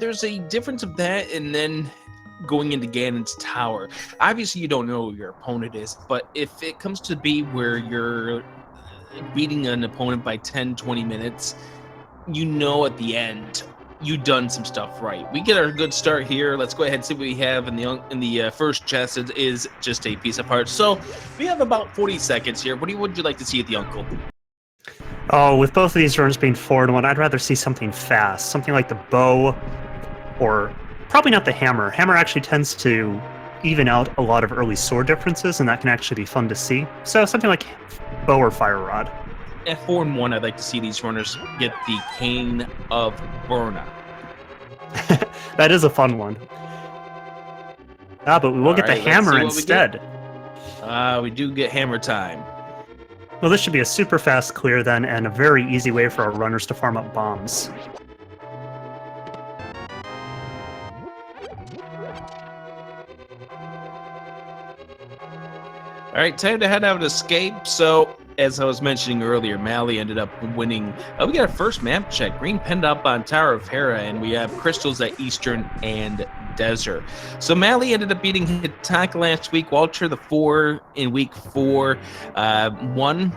there's a difference of that and then going into Ganon's tower. Obviously, you don't know who your opponent is, but if it comes to be where you're beating an opponent by 10, 20 minutes, you know at the end you've done some stuff right. We get our good start here. Let's go ahead and see what we have in the first chest. It is just a piece of heart. So we have about 40 seconds here. What would you like to see at the Uncle? Oh, with both of these runs being 4-1, I'd rather see something fast. Something like the bow, or probably not the hammer. Hammer actually tends to even out a lot of early sword differences, and that can actually be fun to see. So something like bow or fire rod. At 4-1, I'd like to see these runners get the Cane of Burna. That is a fun one. But we will get the hammer instead. We do get hammer time. Well, this should be a super fast clear then, and a very easy way for our runners to farm up bombs. All right, time to head out and escape. So, as I was mentioning earlier, Malle ended up winning. We got our first map check. Green pinned up on Tower of Hera, and we have crystals at Eastern and Desert. So Malle ended up beating Hitaka last week. Walter the 4 in week 4. Won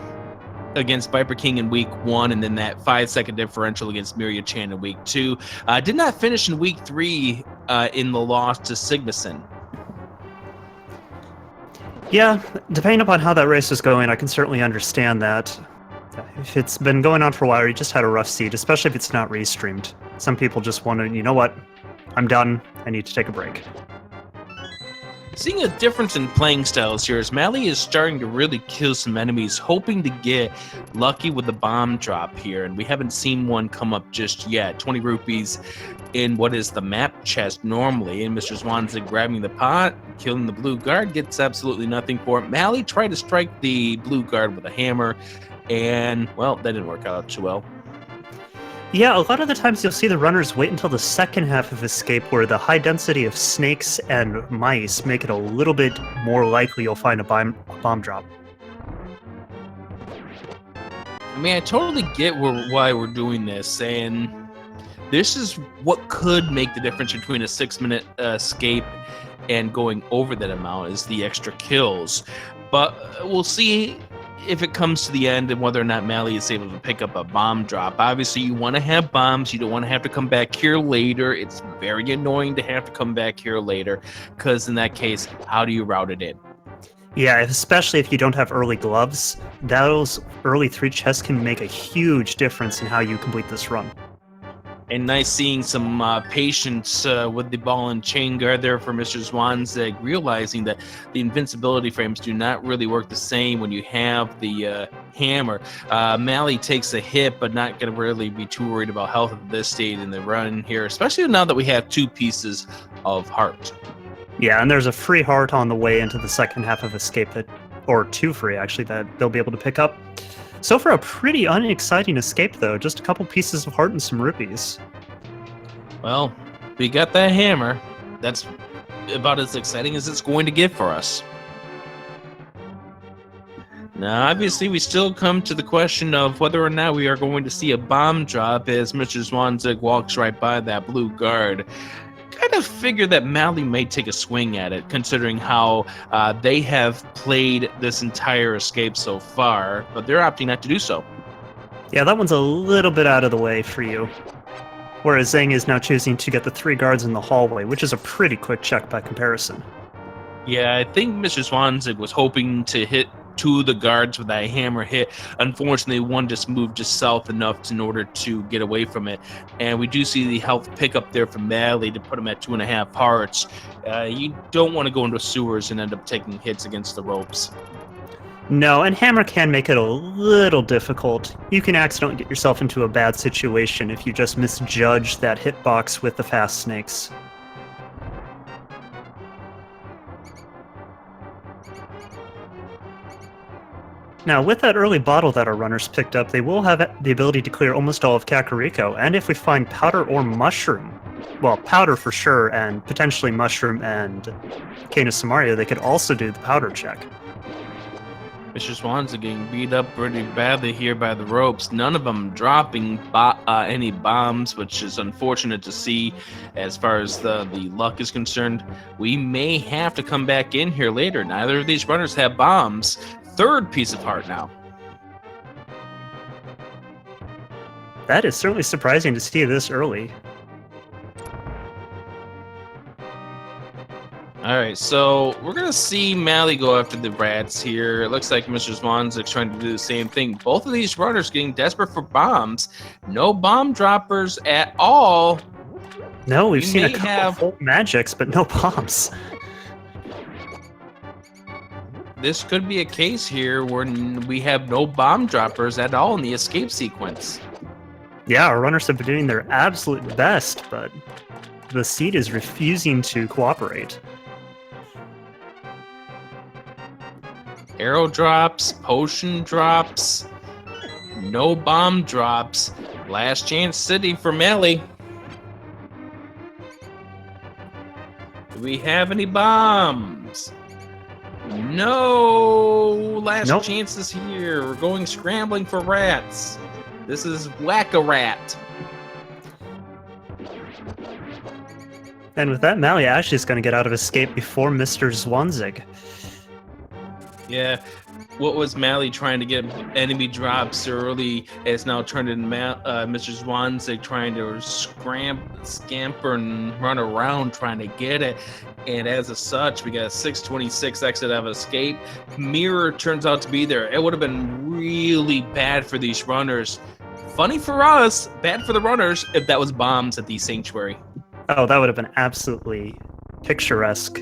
against Viper King in week 1, and then that 5-second differential against Miria Chan in week 2. Did not finish in week 3 in the loss to Sigmason. Yeah, depending upon how that race is going, I can certainly understand that. If it's been going on for a while, you just had a rough seed, especially if it's not restreamed. Some people just want to, you know what, I'm done, I need to take a break. Seeing a difference in playing styles here as Malle is starting to really kill some enemies, hoping to get lucky with the bomb drop here, and we haven't seen one come up just yet. 20 rupees in what is the map chest normally, and Mr. Mrzwanzig grabbing the pot, killing the blue guard, gets absolutely nothing for it. Malle tried to strike the blue guard with a hammer, and, well, that didn't work out too well. Yeah, a lot of the times you'll see the runners wait until the second half of Escape, where the high density of snakes and mice make it a little bit more likely you'll find a bomb drop. I mean, I totally get why we're doing this, and this is what could make the difference between a 6-minute escape and going over that amount, is the extra kills. But we'll see if it comes to the end and whether or not Malle is able to pick up a bomb drop. Obviously, you want to have bombs. You don't want to have to come back here later. It's very annoying to have to come back here later, because in that case, how do you route it in? Yeah, especially if you don't have early gloves. Those early 3 chests can make a huge difference in how you complete this run. And nice seeing some patience with the ball and chain guard there for Mr. Mrzwanzig, realizing that the invincibility frames do not really work the same when you have the hammer. Malle takes a hit, but not going to really be too worried about health at this stage in the run here, especially now that we have 2 pieces of heart. Yeah, and there's a free heart on the way into the second half of Escape, or 2 free actually, that they'll be able to pick up. So for a pretty unexciting escape, though, just a couple pieces of heart and some rupees. Well, we got that hammer. That's about as exciting as it's going to get for us. Now, obviously, we still come to the question of whether or not we are going to see a bomb drop as Mr. Mrzwanzig walks right by that blue guard. Kind of figure that Malle may take a swing at it, considering how they have played this entire escape so far, but they're opting not to do so. Yeah, that one's a little bit out of the way for you. Whereas Zhang is now choosing to get the 3 guards in the hallway, which is a pretty quick check by comparison. Yeah, I think Mr. Mrzwanzig was hoping to hit 2 of the guards with that hammer hit. Unfortunately, one just moved just south enough in order to get away from it. And we do see the health pick up there from Malle to put him at 2.5 hearts. You don't want to go into sewers and end up taking hits against the ropes. No, and hammer can make it a little difficult. You can accidentally get yourself into a bad situation if you just misjudge that hitbox with the fast snakes. Now, with that early bottle that our runners picked up, they will have the ability to clear almost all of Kakariko, and if we find powder or mushroom, well, powder for sure, and potentially mushroom and Cane of Samaria, they could also do the powder check. Mr. Swans are getting beat up pretty badly here by the ropes. None of them dropping any bombs, which is unfortunate to see as far as the luck is concerned. We may have to come back in here later. Neither of these runners have bombs. Third piece of heart now. That is certainly surprising to see this early. All right, so we're going to see Malle go after the rats here. It looks like Mr. Mrzwanzig trying to do the same thing. Both of these runners getting desperate for bombs. No bomb droppers at all. No, we've seen a couple of full magics, but no bombs. This could be a case here where we have no bomb droppers at all in the escape sequence. Yeah, our runners have been doing their absolute best, but the seed is refusing to cooperate. Arrow drops, potion drops, no bomb drops. Last chance city for Malle. Do we have any bombs? No. Last chances here. We're going scrambling for rats. This is whack-a-rat. And with that, Malle actually is going to get out of escape before Mr. Mrzwanzig. Yeah, what was Malle trying to get enemy drops early has now turned into Mr. Mrzwanzig trying to scamper and run around trying to get it. And as of such, we got a 626 exit out of escape. Mirror turns out to be there. It would have been really bad for these runners. Funny for us, bad for the runners if that was bombs at the sanctuary. Oh, that would have been absolutely picturesque.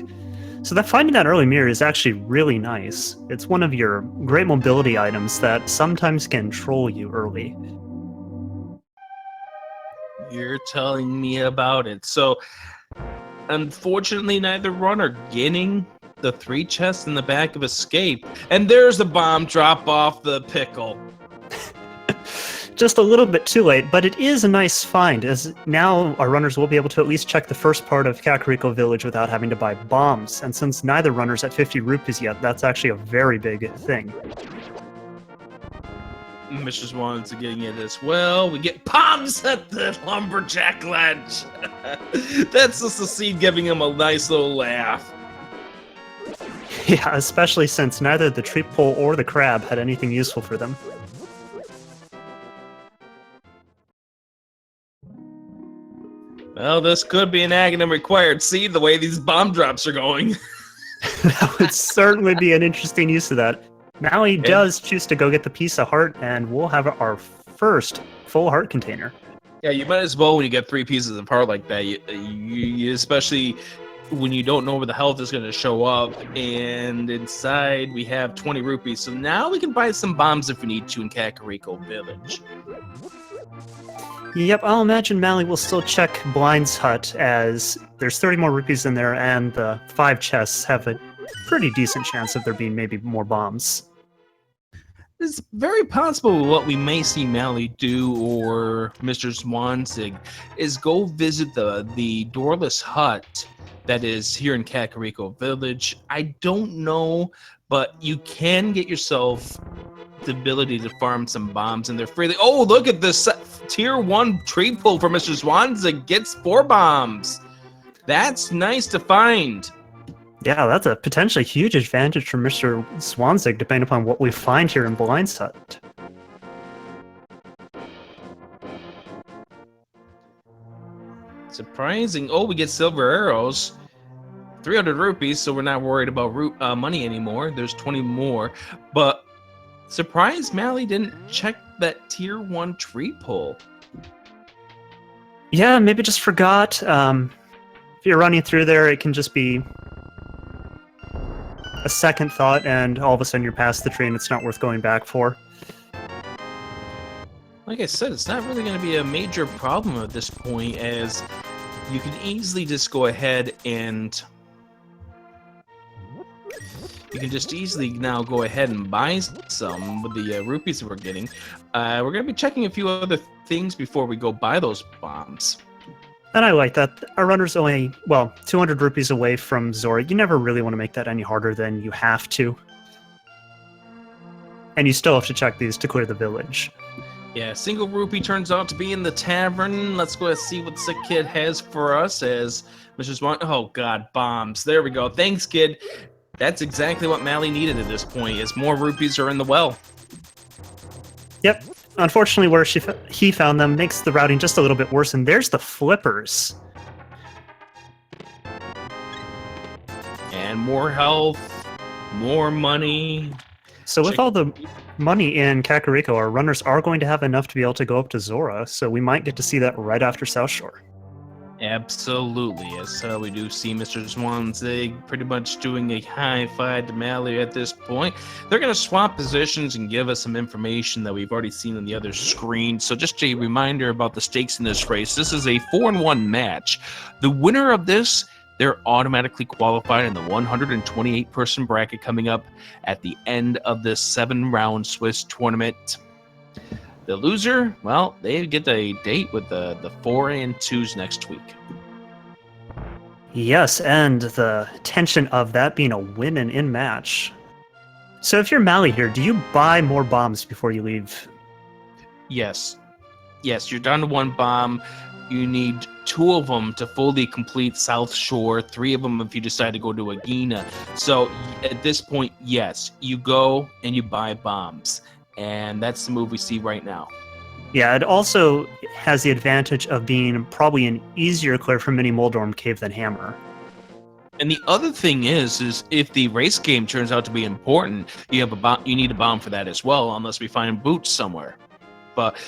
So that finding that early mirror is actually really nice. It's one of your great mobility items that sometimes can troll you early. You're telling me about it. So, unfortunately, neither runner getting the 3 chests in the back of escape. And there's the bomb drop off the pickle. Just a little bit too late, but it is a nice find, as now our runners will be able to at least check the first part of Kakariko Village without having to buy bombs, and since neither runner's at 50 rupees yet, that's actually a very big thing. Mr. Swans are getting it as well. We get bombs at the lumberjack ledge. That's just the seed giving him a nice little laugh. Yeah, especially since neither the tree pole or the crab had anything useful for them. Well, this could be an Aghanim required seed the way these bomb drops are going. That would certainly be an interesting use of that. Malle does choose to go get the piece of heart, and we'll have our first full heart container. Yeah, you might as well when you get 3 pieces of heart like that. You especially when you don't know where the health is going to show up. And inside we have 20 rupees. So now we can buy some bombs if we need to in Kakariko Village. Yep, I'll imagine Malle will still check Blind's hut, as there's 30 more rupees in there, and the 5 chests have a pretty decent chance of there being maybe more bombs. It's very possible what we may see Malle do, or Mr. Mrzwanzig, is go visit the doorless hut that is here in Kakariko Village. I don't know, but you can get yourself the ability to farm some bombs in there freely. Oh, look at this tier 1 tree pull for Mr. Mrzwanzig. Gets 4 bombs. That's nice to find. Yeah, that's a potentially huge advantage for Mr. Mrzwanzig, depending upon what we find here in Blind's hut. Surprising. Oh, we get silver arrows. 300 rupees, so we're not worried about money anymore. There's 20 more. But surprised Malle didn't check that tier 1 tree pull. Yeah, maybe just forgot. If you're running through there, it can just be a second thought, and all of a sudden you're past the tree and it's not worth going back for. Like I said, it's not really going to be a major problem at this point, as you can easily just go ahead and you can just easily now go ahead and buy some with the rupees that we're getting. We're going to be checking a few other things before we go buy those bombs. And I like that. Our runner's only, 200 rupees away from Zora. You never really want to make that any harder than you have to. and you still have to check these to clear the village. Yeah, single rupee turns out to be in the tavern. Let's go and see what the kid has for us as Mrs. Oh, God, bombs. There we go. Thanks, kid. That's exactly what Malle needed at this point, as more rupees are in the well. Yep. Unfortunately, where he found them makes the routing just a little bit worse, and there's the flippers. And more health, more money. So with all the money in Kakariko, our runners are going to have enough to be able to go up to Zora, so we might get to see that right after South Shore. Absolutely. Yes, we do see Mr. Mrzwanzig pretty much doing a high five to Malle at this point. They're going to swap positions and give us some information that we've already seen on the other screen. So just a reminder about the stakes in this race. This is a 4-1 match. The winner of this, they're automatically qualified in the 128-person bracket coming up at the end of this 7-round Swiss tournament. The loser, well, they get a date with the 4 and 2s next week. Yes, and the tension of that being a win-in match. So if you're Malle here, do you buy more bombs before you leave? Yes. Yes, you're down to 1 bomb. You need 2 of them to fully complete South Shore, 3 of them if you decide to go to Agina. So at this point, yes, you go and you buy bombs. And that's the move we see right now. Yeah, it also has the advantage of being probably an easier clear for Mini Moldorm Cave than Hammer. And the other thing is if the race game turns out to be important, you need a bomb for that as well, unless we find boots somewhere. But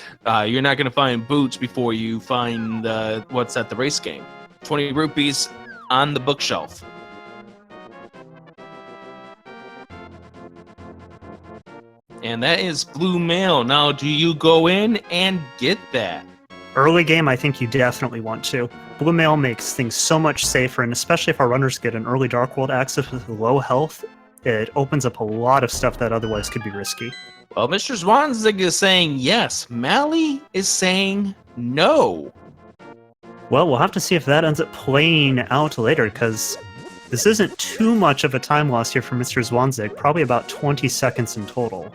you're not going to find boots before you find what's at the race game. 20 rupees on the bookshelf. And that is blue mail. Now, do you go in and get that? Early game, I think you definitely want to. Blue mail makes things so much safer, and especially if our runners get an early Dark World access with low health, it opens up a lot of stuff that otherwise could be risky. Well, Mr. Mrzwanzig is saying yes. Malle is saying no. Well, we'll have to see if that ends up playing out later, because this isn't too much of a time loss here for Mr. Mrzwanzig, probably about 20 seconds in total.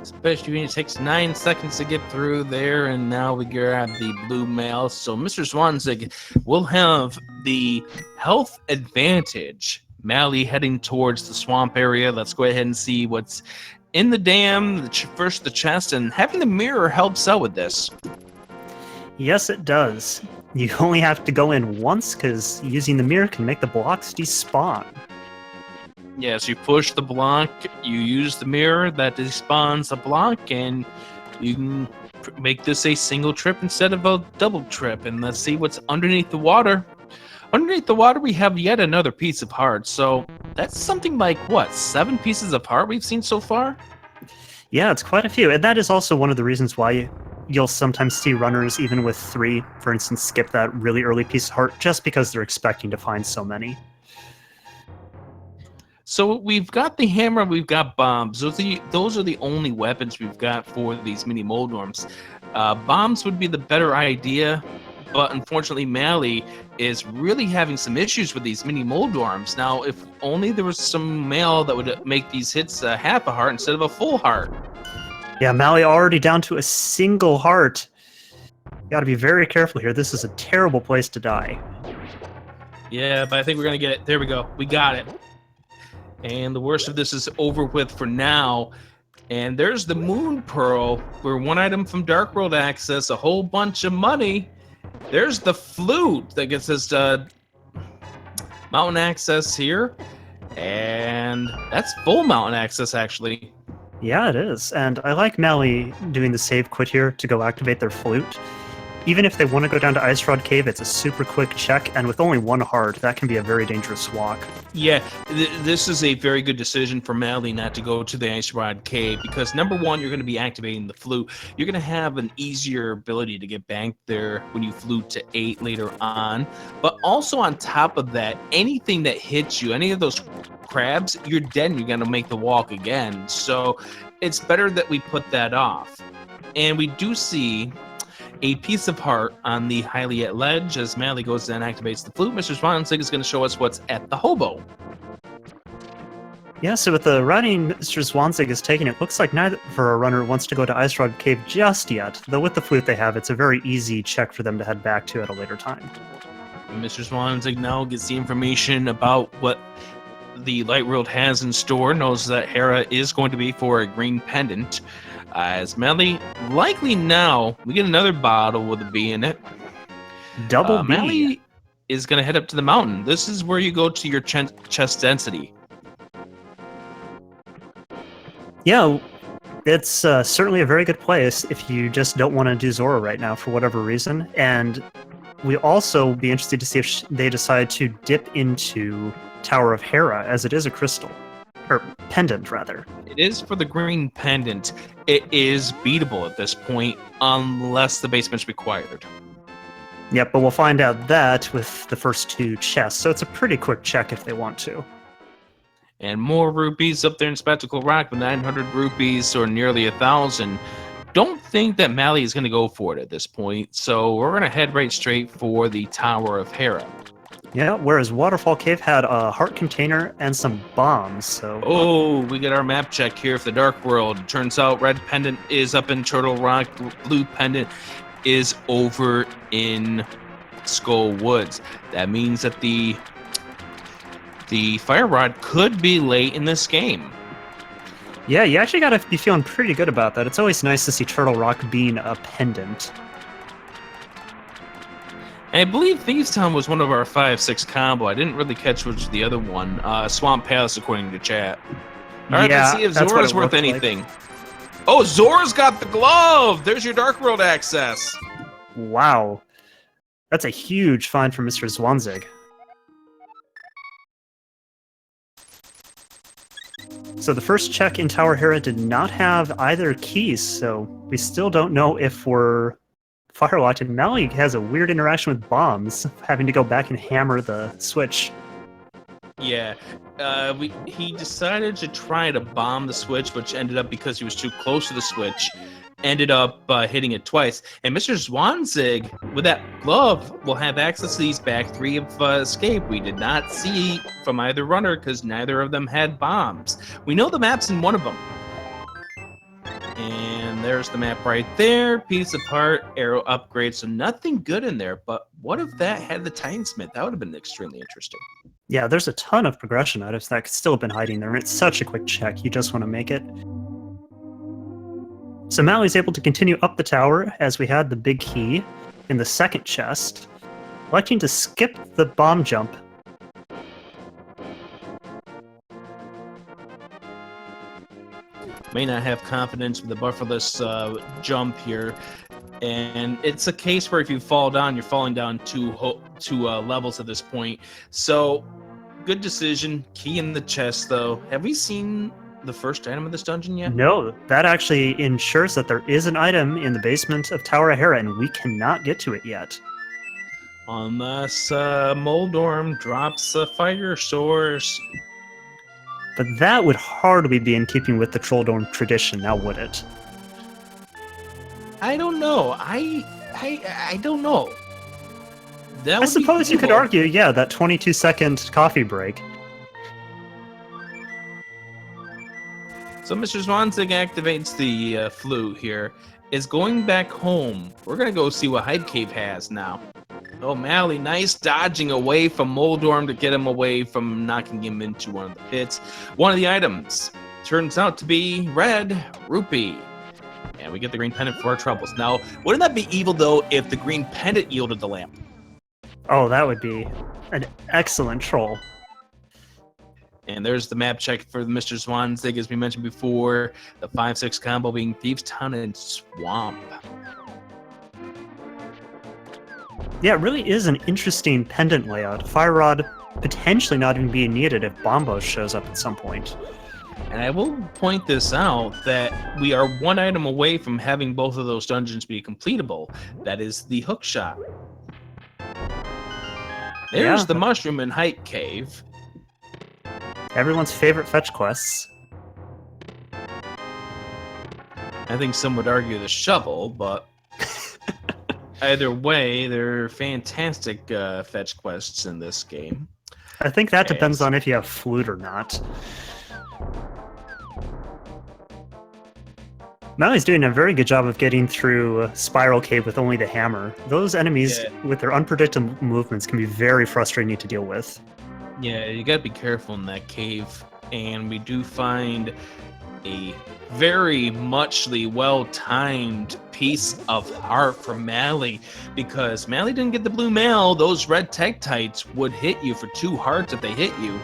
Especially when it takes 9 seconds to get through there, and now we grab the blue mail. So Mr. Mrzwanzig will have the health advantage. Malle heading towards the swamp area. Let's go ahead and see what's in the dam, first the chest, and having the mirror helps out with this. Yes, it does. You only have to go in once, because using the mirror can make the blocks despawn. Yes, you push the block, you use the mirror, that despawns a block, and you can make this a single trip instead of a double trip. And let's see what's underneath the water. Underneath the water, we have yet another piece of heart. So that's something like, what, 7 pieces of heart we've seen so far? Yeah, it's quite a few. And that is also one of the reasons why you'll sometimes see runners, even with 3, for instance, skip that really early piece of heart just because they're expecting to find so many. So we've got the hammer, we've got bombs. Those are the only weapons we've got for these mini Moldorms. Bombs would be the better idea, but unfortunately Malle is really having some issues with these mini Moldorms. Now, if only there was some mail that would make these hits half a heart instead of a full heart. Yeah, Malle already down to a single heart. You gotta be very careful here. This is a terrible place to die. Yeah, but I think we're gonna get it. There we go. We got it. And the worst of this is over with for now. And there's the Moon Pearl. We're 1 item from Dark World access, a whole bunch of money. There's the flute that gets us mountain access here. And that's full mountain access, actually. Yeah, it is. And I like Malle doing the save quit here to go activate their flute. Even if they want to go down to Ice Rod Cave, it's a super quick check, and with only 1 heart, that can be a very dangerous walk. Yeah, this is a very good decision for Malle not to go to the Ice Rod Cave, because number 1, you're going to be activating the flute. You're going to have an easier ability to get back there when you flute to 8 later on. But also on top of that, anything that hits you, any of those crabs, you're dead and you're going to make the walk again. So it's better that we put that off. And we do see a piece of heart on the Hyliet ledge as Malle goes and activates the flute. Mr. Mrzwanzig is going to show us what's at the hobo. Yeah, so with the routing Mr. Zwanzig is taking, it looks like neither for a runner wants to go to Ice Rod Cave just yet. Though with the flute they have, it's a very easy check for them to head back to at a later time. Mr. Mrzwanzig now gets the information about what the Light World has in store, knows that Hera is going to be for a green pendant. As Malle, likely now, we get another bottle with a B in it. Double B. Malle is going to head up to the mountain. This is where you go to your chest density. Yeah, it's certainly a very good place if you just don't want to do Zora right now for whatever reason. And we also be interested to see if they decide to dip into Tower of Hera, as it is a crystal. Or pendant, rather. It is for the green pendant. It is beatable at this point, unless the basement's required. Yep, but we'll find out that with the first two chests, so it's a pretty quick check if they want to. And more rupees up there in Spectacle Rock with 900 rupees, or nearly 1,000. Don't think that Malle is going to go for it at this point, so we're going to head right straight for the Tower of Hera. Yeah, whereas Waterfall Cave had a heart container and some bombs, so... Oh, we get our map check here for the Dark World. Turns out red pendant is up in Turtle Rock, blue pendant is over in Skull Woods. That means that the Fire Rod could be late in this game. Yeah, you actually gotta be feeling pretty good about that. It's always nice to see Turtle Rock being a pendant. And I believe Thieves Town was one of our 5-6 combo. I didn't really catch which was the other one. Swamp Palace, according to chat. All right, let's see if Zora's worth anything. Like. Oh, Zora's got the glove! There's your Dark World access. Wow. That's a huge find for Mr. Zwanzig. So the first check in Tower Hera did not have either keys, so we still don't know if we're firewatch. And Malle has a weird interaction with bombs, having to go back and hammer the switch. Yeah, he decided to try to bomb the switch, which ended up, because he was too close to the switch, ended up hitting it twice. And Mr. Zwanzig, with that glove, will have access to these back three of escape. We did not see from either runner because neither of them had bombs. We know the map's in one of them. And there's the map right there. Piece apart, arrow upgrade. So nothing good in there. But what if that had the Tinesmith? That would have been extremely interesting. Yeah, there's a ton of progression items that could still have been hiding there. It's such a quick check. You just want to make it. So Malle's able to continue up the tower as we had the big key in the second chest, electing to skip the bomb jump. May not have confidence with the bufferless jump here, and it's a case where if you fall down, you're falling down two levels at this point. So, good decision. Key in the chest, though. Have we seen the first item of this dungeon yet? No, that actually ensures that there is an item in the basement of Tower of Hera, and we cannot get to it yet. Unless Moldorm drops a fire source. But that would hardly be in keeping with the Trolldorm tradition, now would it? I don't know. I don't know. I suppose you could argue, yeah, that 22-second coffee break. So Mr. Zwanzig activates the flute here. Is going back home. We're going to go see what Hype Cave has now. Oh, Malle, nice dodging away from Moldorm to get him away from knocking him into one of the pits. One of the items turns out to be red rupee. And we get the green pendant for our troubles. Now, wouldn't that be evil, though, if the green pendant yielded the lamp? Oh, that would be an excellent troll. And there's the map check for Mr. Zwanzig, as we mentioned before. The 5-6 combo being Thieves Town and Swamp. Yeah, it really is an interesting pendant layout. Fire Rod potentially not even being needed if Bombo shows up at some point. And I will point this out that we are one item away from having both of those dungeons be completable. That is the hook shot. There's the mushroom and Hype Cave. Everyone's favorite fetch quests. I think some would argue the shovel, but either way, they're fantastic fetch quests in this game. I think that depends on if you have flute or not. Malle's doing a very good job of getting through Spiral Cave with only the hammer. Those enemies with their unpredictable movements can be very frustrating to deal with. Yeah, you gotta be careful in that cave. And we do find a very muchly well-timed piece of heart from Malle, because Malle didn't get the blue mail. Those red Tektites would hit you for 2 hearts if they hit you.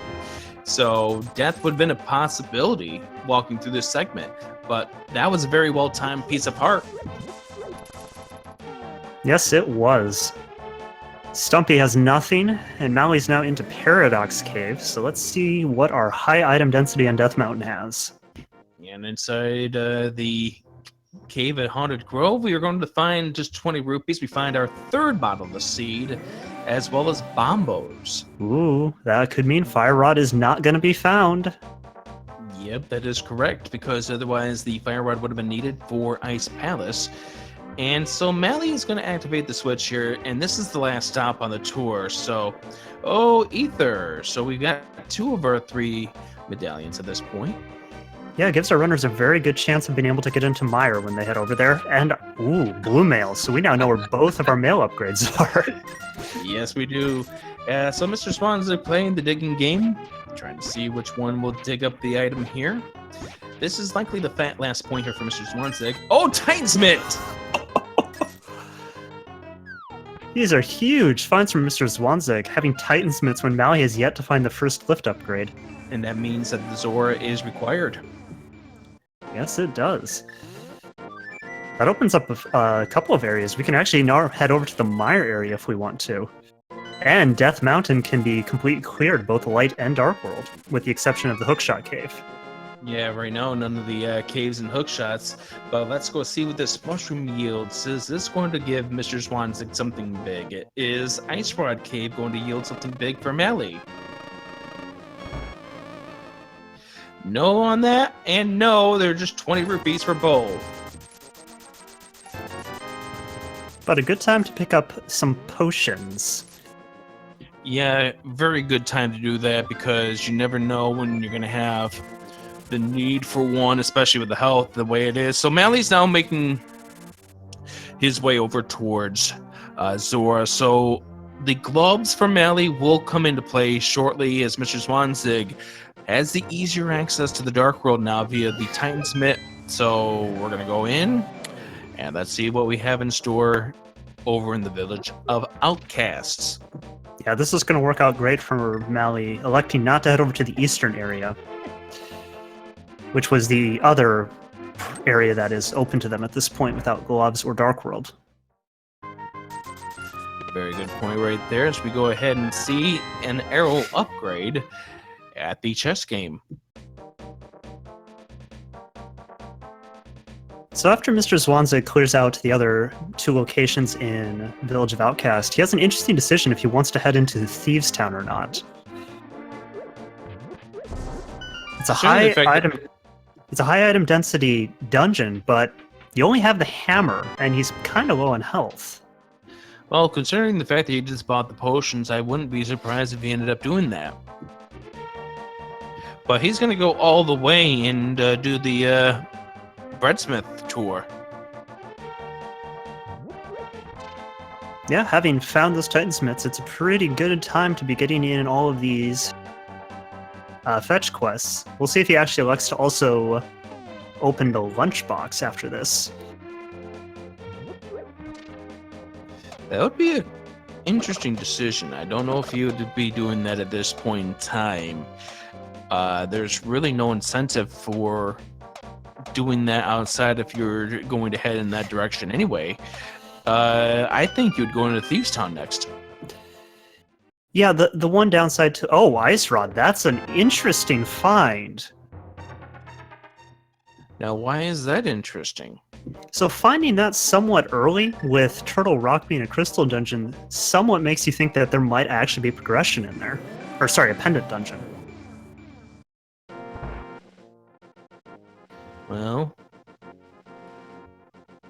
So death would have been a possibility walking through this segment. But that was a very well-timed piece of heart. Yes, it was. Stumpy has nothing, and Malle's now into Paradox Cave, so let's see what our high item density on Death Mountain has. And inside the cave at Haunted Grove, we are going to find just 20 rupees. We find our 3rd bottle of the seed, as well as bombos. Ooh, that could mean Fire Rod is not going to be found. Yep, that is correct, because otherwise the Fire Rod would have been needed for Ice Palace. And so Malle is going to activate the switch here, and this is the last stop on the tour. So, Ether. So we've got 2 of our 3 medallions at this point. Yeah, it gives our runners a very good chance of being able to get into Mire when they head over there. And, ooh, blue mail. So we now know where both of our mail upgrades are. Yes, we do. So Mr. Mrzwanzig playing the digging game, trying to see which one will dig up the item here. This is likely the last point here for Mr. Mrzwanzig. Oh, Titans-Mitt! These are huge finds from Mr. Mrzwanzig, having Titan's Mitts when Malle has yet to find the first lift upgrade. And that means that the Zora is required. Yes, it does. That opens up a couple of areas. We can actually now head over to the Mire area if we want to. And Death Mountain can be completely cleared, both Light and Dark World, with the exception of the Hookshot Cave. Yeah, right now, none of the caves and hookshots. But let's go see what this mushroom yields. Is this going to give Mr. Mrzwanzig something big? Is Ice Rod Cave going to yield something big for Malle? No on that, and no, they're just 20 rupees for both. But a good time to pick up some potions. Yeah, very good time to do that, because you never know when you're going to have the need for one, especially with the health the way it is. So Malle's now making his way over towards Zora. So the gloves for Malle will come into play shortly, as Mr. Mrzwanzig has the easier access to the Dark World now via the Titan's Mitt. So we're going to go in and let's see what we have in store over in the village of Outcasts. Yeah, this is going to work out great for Malle, electing not to head over to the eastern area, which was the other area that is open to them at this point without gloves or Dark World. Very good point right there, as we go ahead and see an arrow upgrade at the chess game. So after Mr. Mrzwanzig clears out the other 2 locations in Village of Outcast, he has an interesting decision if he wants to head into Thieves' Town or not. It's a high item density dungeon, but you only have the hammer, and he's kind of low on health. Well, considering the fact that he just bought the potions, I wouldn't be surprised if he ended up doing that. But he's going to go all the way and do the Breadsmith tour. Yeah, having found those Titansmiths, it's a pretty good time to be getting in all of these fetch quests. We'll see if he actually elects to also open the lunchbox after this. That would be an interesting decision. I don't know if he would be doing that at this point in time. There's really no incentive for doing that outside if you're going to head in that direction anyway. I think you'd go into Thieves' Town next. Yeah, the one downside to... Oh, Ice Rod, that's an interesting find. Now, why is that interesting? So finding that somewhat early, with Turtle Rock being a crystal dungeon, somewhat makes you think that there might actually be progression in there. Or sorry, a pendant dungeon. Well,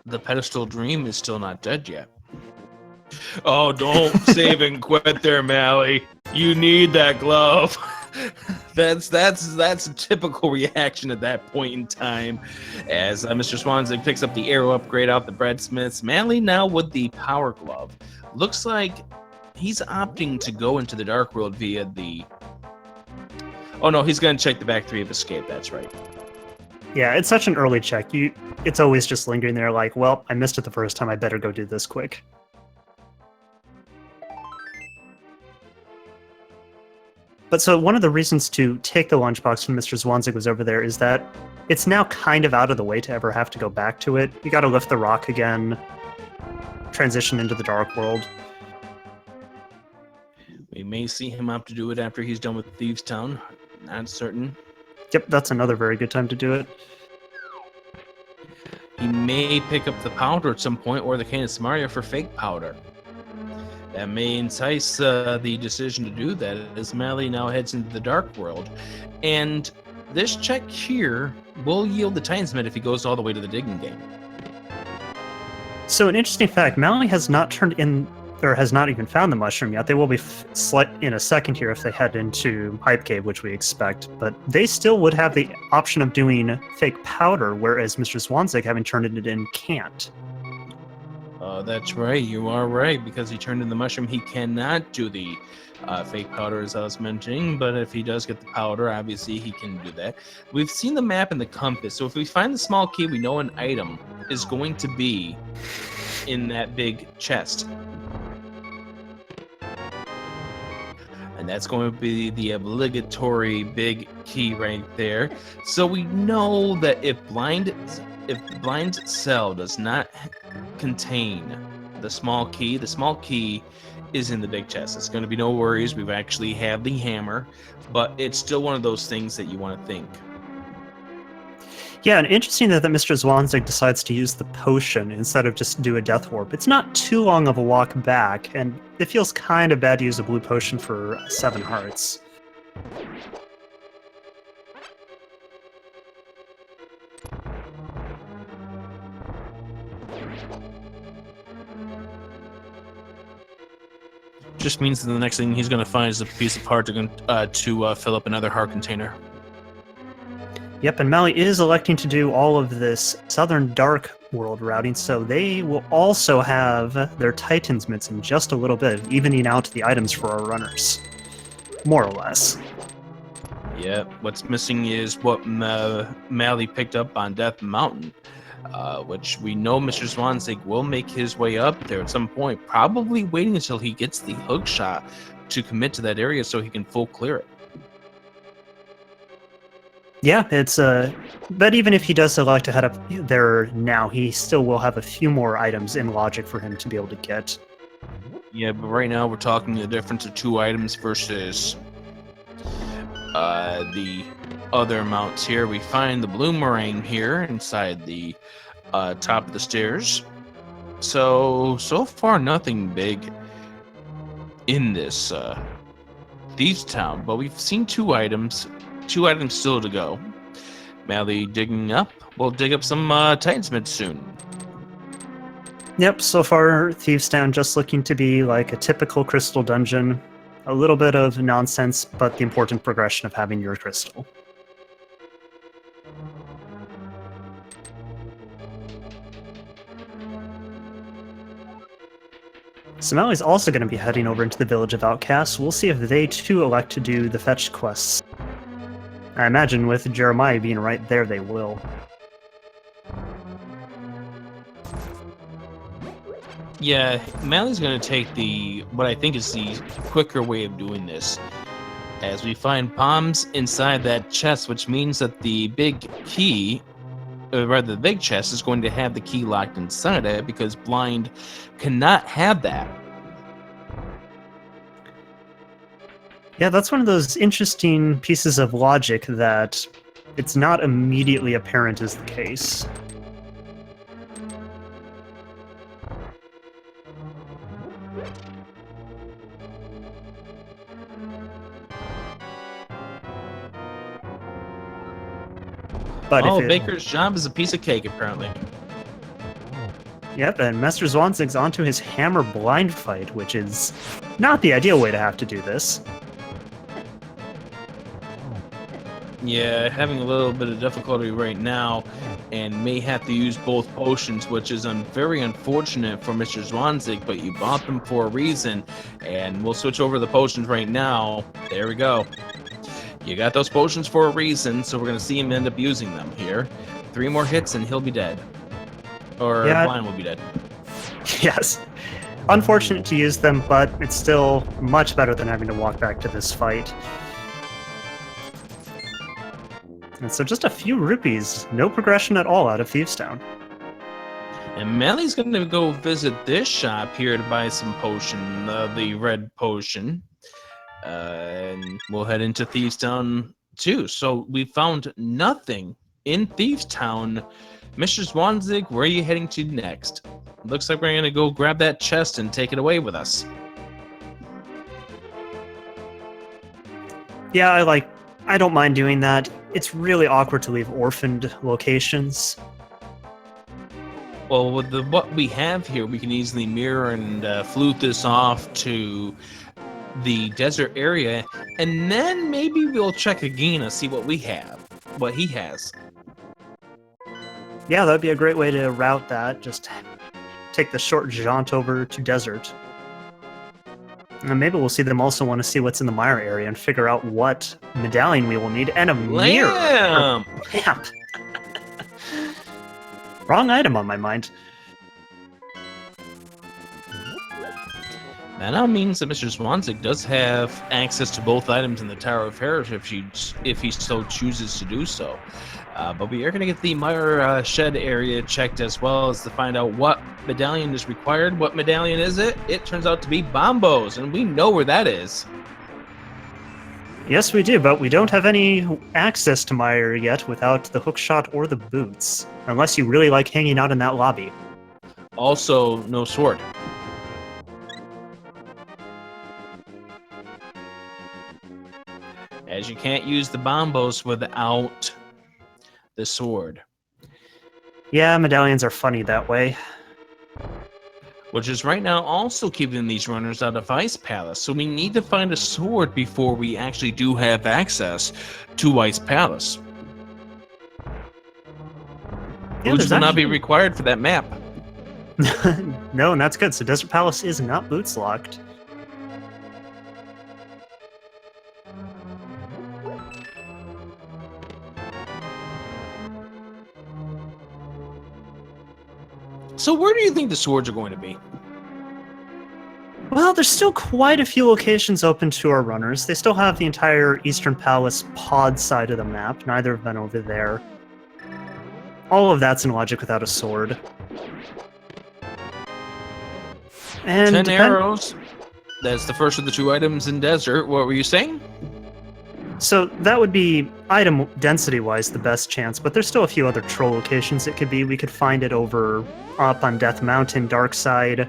the pedestal dream is still not dead yet. Oh, don't save and quit there, Malle. You need that glove. That's a typical reaction at that point in time, as Mr. Swanzig picks up the arrow upgrade out the breadsmiths. Malle now with the power glove. Looks like he's opting to go into the dark world via the. Oh no, he's going to check the back 3 of escape. That's right. Yeah, it's such an early check. It's always just lingering there like, well, I missed it the first time, I better go do this quick. But so one of the reasons to take the lunchbox when Mr. Zwanzig was over there is that it's now kind of out of the way to ever have to go back to it. You gotta lift the rock again, transition into the dark world. We may see him opt to do it after he's done with Thieves Town. Not certain. Yep, that's another very good time to do it. He may pick up the powder at some point, or the cane of Samaria for fake powder. That may entice the decision to do that, as Malle now heads into the dark world. And this check here will yield the Tinsmith if he goes all the way to the digging game. So an interesting fact, Malle has not turned in, or has not even found the mushroom yet. They will be in a second here if they head into Hype Cave, which we expect. But they still would have the option of doing fake powder, whereas Mr. Swanzig, having turned it in, can't. That's right, you are right, because he turned in the mushroom, he cannot do the fake powder, as I was mentioning, but if he does get the powder, obviously he can do that. We've seen the map and the compass, so if we find the small key, we know an item is going to be in that big chest. And that's going to be the obligatory big key right there. So we know that if the blind cell does not contain the small key is in the big chest. It's going to be no worries. We've actually have the hammer, but it's still one of those things that you want to think. Yeah, and interesting that Mr. Zwanzig decides to use the potion instead of just do a death warp. It's not too long of a walk back, and it feels kind of bad to use a blue potion for 7 hearts. Just means that the next thing he's going to find is a piece of heart to fill up another heart container. Yep, and Malle is electing to do all of this Southern Dark World routing, so they will also have their Titans mitts in just a little bit, evening out the items for our runners. More or less. Yeah, what's missing is what Malle picked up on Death Mountain, which we know Mr. Swanzig will make his way up there at some point, probably waiting until he gets the hook shot to commit to that area so he can full clear it. Yeah, it's but even if he does select to head up there now, he still will have a few more items in logic for him to be able to get. Yeah, but right now we're talking the difference of 2 items versus the other mounts here. We find the bloomerang here inside the top of the stairs. So far nothing big in this Thieves Town, but we've seen 2 items still to go. Malle digging up. We'll dig up some Titans soon. Yep, so far Thieves Town just looking to be like a typical crystal dungeon. A little bit of nonsense, but the important progression of having your crystal. So Malle's also going to be heading over into the Village of Outcasts. We'll see if they too elect to do the fetch quests. I imagine with Jeremiah being right there, they will. Yeah, Malle's going to take what I think is the quicker way of doing this, as we find bombs inside that chest, which means that the big key, or rather the big chest, is going to have the key locked inside it, because blind cannot have that. Yeah, that's one of those interesting pieces of logic that it's not immediately apparent is the case. But Baker's job is a piece of cake, apparently. Yep, and Master Zwanzig's onto his hammer blind fight, which is not the ideal way to have to do this. Yeah, having a little bit of difficulty right now, and may have to use both potions, which is very unfortunate for Mr. Zwanzig, but you bought them for a reason, and we'll switch over the potions right now. There we go. You got those potions for a reason, so we're going to see him end up using them here. 3 more hits and he'll be dead. Or Yeah. Blind will be dead. Yes. Unfortunate to use them, but it's still much better than having to walk back to this fight. And so just a few rupees, no progression at all out of Thieves Town. And Malle's going to go visit this shop here to buy some potion, the red potion. And we'll head into Thieves Town too. So we found nothing in Thieves Town. Mr. Zwanzig, where are you heading to next? Looks like we're going to go grab that chest and take it away with us. Yeah, I don't mind doing that. It's really awkward to leave orphaned locations. Well, with what we have here, we can easily mirror and flute this off to the desert area, and then maybe we'll check again and see what he has. Yeah, that'd be a great way to route that. Just take the short jaunt over to desert. And maybe we'll see them also want to see what's in the Mire area and figure out what medallion we will need, and a mirror. Lamp! Lamp. Wrong item on my mind. That now means that Mr. Zwanzig does have access to both items in the Tower of Heritage if he so chooses to do so. But we are going to get the Mire shed area checked as well as to find out what medallion is required. What medallion is it? It turns out to be Bombos, and we know where that is. Yes, we do, but we don't have any access to Mire yet without the hookshot or the boots. Unless you really like hanging out in that lobby. Also, no sword. As you can't use the Bombos without the sword. Yeah, medallions are funny that way. Which is right now also keeping these runners out of Ice Palace. So we need to find a sword before we actually do have access to Ice Palace. Yeah, Boots will not be required for that map. No, and that's good. So Desert Palace is not boots locked. So where do you think the swords are going to be? Well, there's still quite a few locations open to our runners. They still have the entire Eastern Palace pod side of the map. Neither have been over there. All of that's in logic without a sword. And 10 arrows. That's the first of the 2 items in desert. What were you saying? So that would be item density-wise the best chance, but there's still a few other troll locations it could be. We could find it over up on Death Mountain, Dark Side.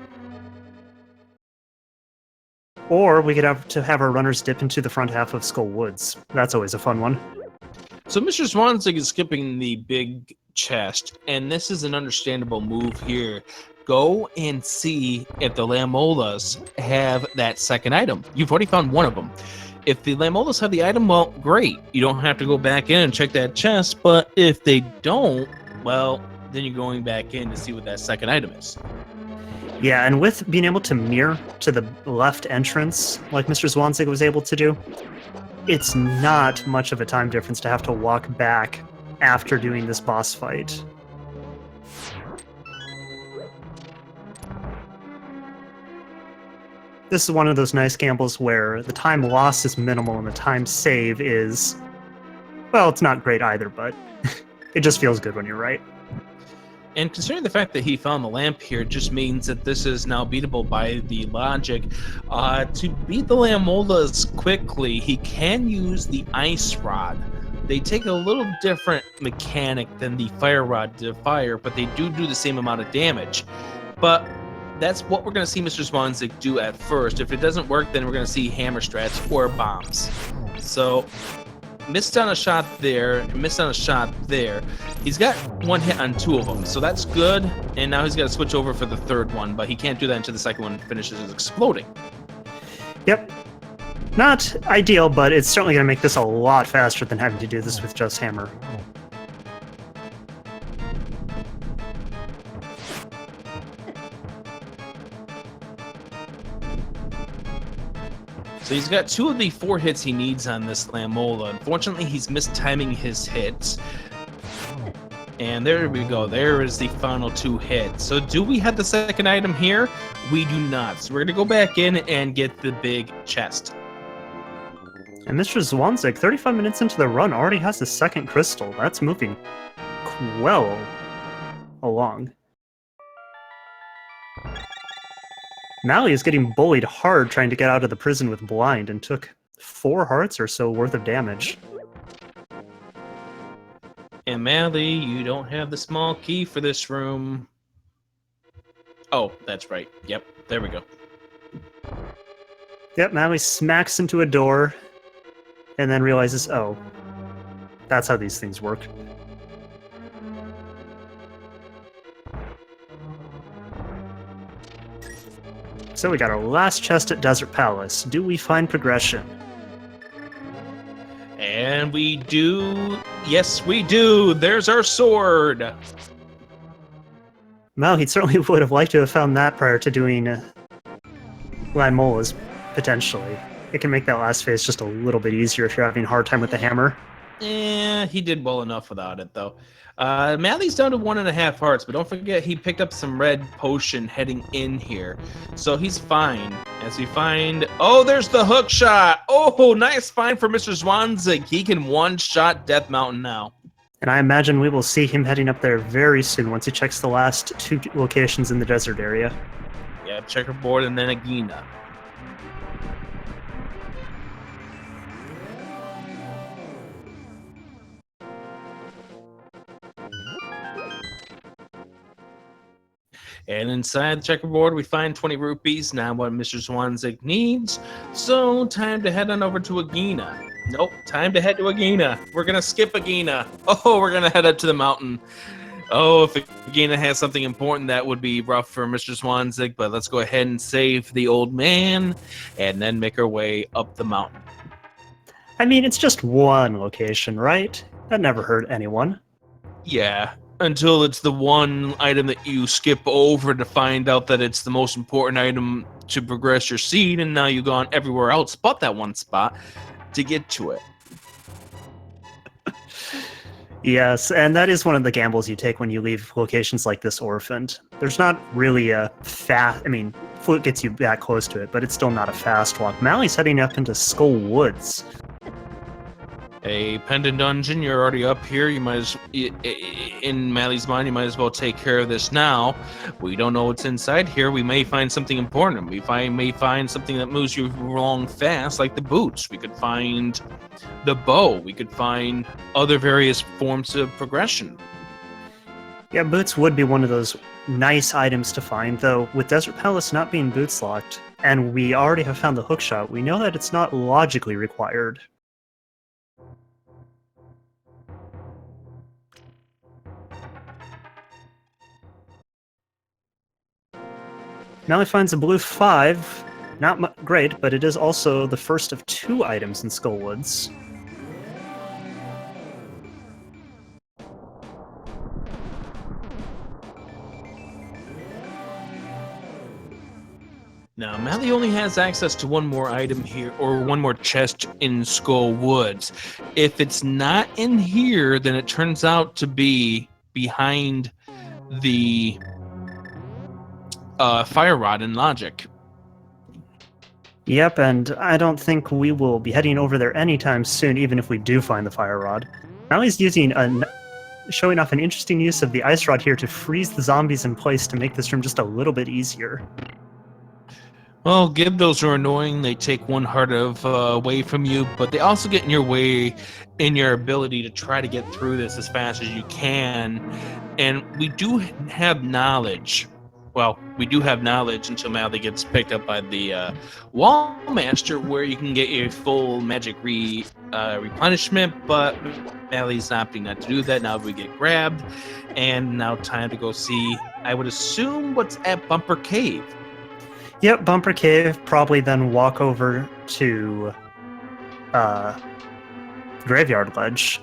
Or we could have our runners dip into the front half of Skull Woods. That's always a fun one. So Mr. Zwanzig is skipping the big chest, and this is an understandable move here. Go and see if the Lamolas have that second item. You've already found one of them. If the Lamolas have the item, well, great. You don't have to go back in and check that chest, but if they don't, well, then you're going back in to see what that second item is. Yeah, and with being able to mirror to the left entrance, like Mr. Zwanzig was able to do, it's not much of a time difference to have to walk back after doing this boss fight. This is one of those nice gambles where the time loss is minimal and the time save is, well, it's not great either, but it just feels good when you're right. And considering the fact that he found the lamp here just means that this is now beatable by the logic. To beat the Lamolas quickly, he can use the Ice Rod. They take a little different mechanic than the Fire Rod to fire, but they do the same amount of damage. But that's what we're going to see Mr. Zwanzig do at first. If it doesn't work, then we're going to see hammer strats or bombs. So, missed on a shot there, missed on a shot there. He's got 1 hit on 2 of them, so that's good. And now he's got to switch over for the 3rd one, but he can't do that until the second one finishes exploding. Yep. Not ideal, but it's certainly going to make this a lot faster than having to do this with just hammer. So he's got 2 of the 4 hits he needs on this Lamola. Unfortunately, he's mistiming his hits. And there we go. There is the final 2 hits. So do we have the second item here? We do not. So we're going to go back in and get the big chest. And Mr. Mrzwanzig, 35 minutes into the run, already has the second crystal. That's moving well along. Malle is getting bullied hard trying to get out of the prison with blind and took 4 hearts or so worth of damage. And Malle, you don't have the small key for this room. Oh, that's right. Yep, there we go. Yep, Malle smacks into a door and then realizes, oh, that's how these things work. So we got our last chest at Desert Palace. Do we find progression? And we do. Yes, we do. There's our sword. Well, he certainly would have liked to have found that prior to doing Lamolas, potentially. It can make that last phase just a little bit easier if you're having a hard time with the hammer. He did well enough without it, though. Malle's down to 1.5 hearts, but don't forget he picked up some red potion heading in here. So he's fine. As we find... Oh, there's the hook shot! Oh, nice find for Mr. Mrzwanzig. He can one-shot Death Mountain now. And I imagine we will see him heading up there very soon once he checks the last 2 locations in the desert area. Yeah, checkerboard and then Agina. And inside the checkerboard, we find 20 rupees, now what Mr. Mrzwanzig needs. So, time to head on over to Agina. Nope, time to head to Agina. We're going to skip Agina. Oh, we're going to head up to the mountain. Oh, if Agina has something important, that would be rough for Mr. Mrzwanzig, but let's go ahead and save the old man, and then make our way up the mountain. I mean, it's just one location, right? That never hurt anyone. Yeah. Until it's the one item that you skip over to find out that it's the most important item to progress your seed, and now you've gone everywhere else but that one spot to get to it. Yes, and that is one of the gambles you take when you leave locations like this orphaned. There's not really a fast... I mean, Flute gets you that close to it, but it's still not a fast walk. Malle's heading up into Skull Woods. A pendant dungeon, you're already up here. You might as, in Malle's mind, you might as well take care of this now. We don't know what's inside here. We may find something important. We may find something that moves you along fast, like the boots. We could find the bow. We could find other various forms of progression. Yeah, boots would be one of those nice items to find, though with Desert Palace not being boots locked, and we already have found the hookshot, we know that it's not logically required. Malle finds a blue 5. Not great, but it is also the first of 2 items in Skullwoods. Now, Malle only has access to one more item here, or one more chest in Skull Woods. If it's not in here, then it turns out to be behind the fire rod in Logic. Yep, and I don't think we will be heading over there anytime soon, even if we do find the fire rod. Malle's showing off an interesting use of the ice rod here to freeze the zombies in place to make this room just a little bit easier. Well, Gibdos are annoying. They take 1 heart away from you, but they also get in your way in your ability to try to get through this as fast as you can. And we do have knowledge. Well, we do have knowledge until Malle gets picked up by the Wall Master, where you can get your full magic replenishment, but Malle's opting not to do that. Now we get grabbed, and now time to go see, I would assume, what's at Bumper Cave. Yep, Bumper Cave, probably then walk over to graveyard ledge.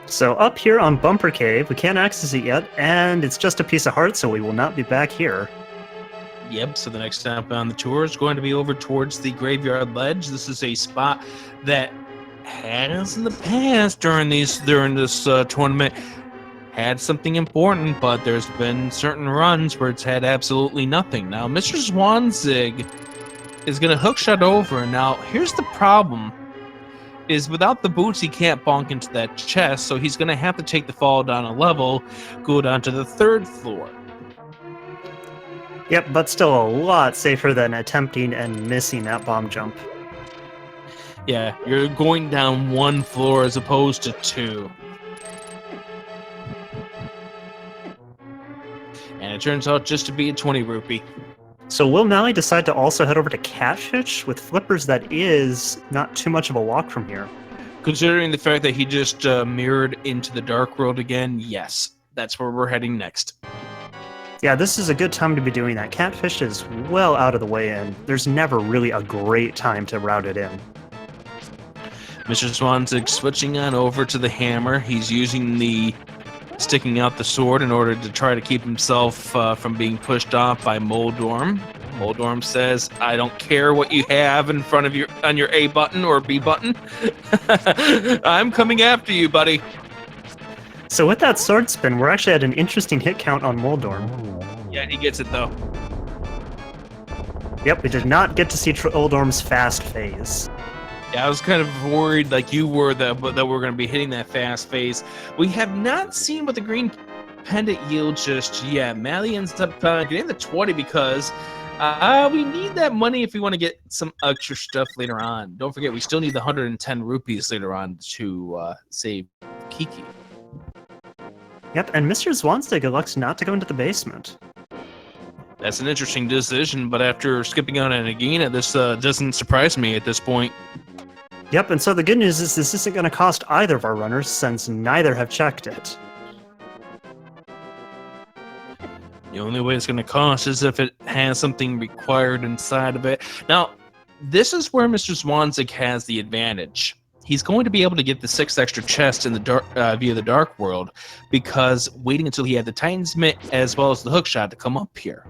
So up here on Bumper Cave, we can't access it yet, and it's just a piece of heart, so we will not be back here. Yep, so the next stop on the tour is going to be over towards the Graveyard Ledge. This is a spot that has in the past during this tournament had something important, but there's been certain runs where it's had absolutely nothing. Now, Mr. Mrzwanzig is going to hookshot over. Now, here's the problem. Is without the boots, he can't bonk into that chest, so he's going to have to take the fall down a level, go down to the 3rd floor. Yep, but still a lot safer than attempting and missing that bomb jump. Yeah, you're going down 1 floor as opposed to 2. And it turns out just to be a 20 rupee. So will Malle decide to also head over to Catfish? With flippers, that is not too much of a walk from here. Considering the fact that he just mirrored into the Dark World again, yes, that's where we're heading next. Yeah, this is a good time to be doing that. Catfish is well out of the way, and there's never really a great time to route it in. Mr. Mrzwanzig switching on over to the hammer. He's using the sticking out the sword in order to try to keep himself from being pushed off by Moldorm. Moldorm says, I don't care what you have in front of on your A button or B button. I'm coming after you, buddy. So with that sword spin, we're actually at an interesting hit count on Moldorm. Yeah, he gets it though. Yep, we did not get to see Moldorm's fast phase. Yeah, I was kind of worried, like you were, that we're going to be hitting that fast phase. We have not seen what the green pendant yields just yet. Malle ends up getting the 20 because we need that money if we want to get some extra stuff later on. Don't forget, we still need the 110 rupees later on to save Kiki. Yep, and Mr. Mrzwanzig elects not to go into the basement. That's an interesting decision, but after skipping out on Nagina, this doesn't surprise me at this point. Yep, and so the good news is this isn't going to cost either of our runners, since neither have checked it. The only way it's going to cost is if it has something required inside of it. Now, this is where Mr. Mrzwanzig has the advantage. He's going to be able to get the 6 extra chests in the dark, via the Dark World, because waiting until he had the Titan's Mitt as well as the hookshot to come up here.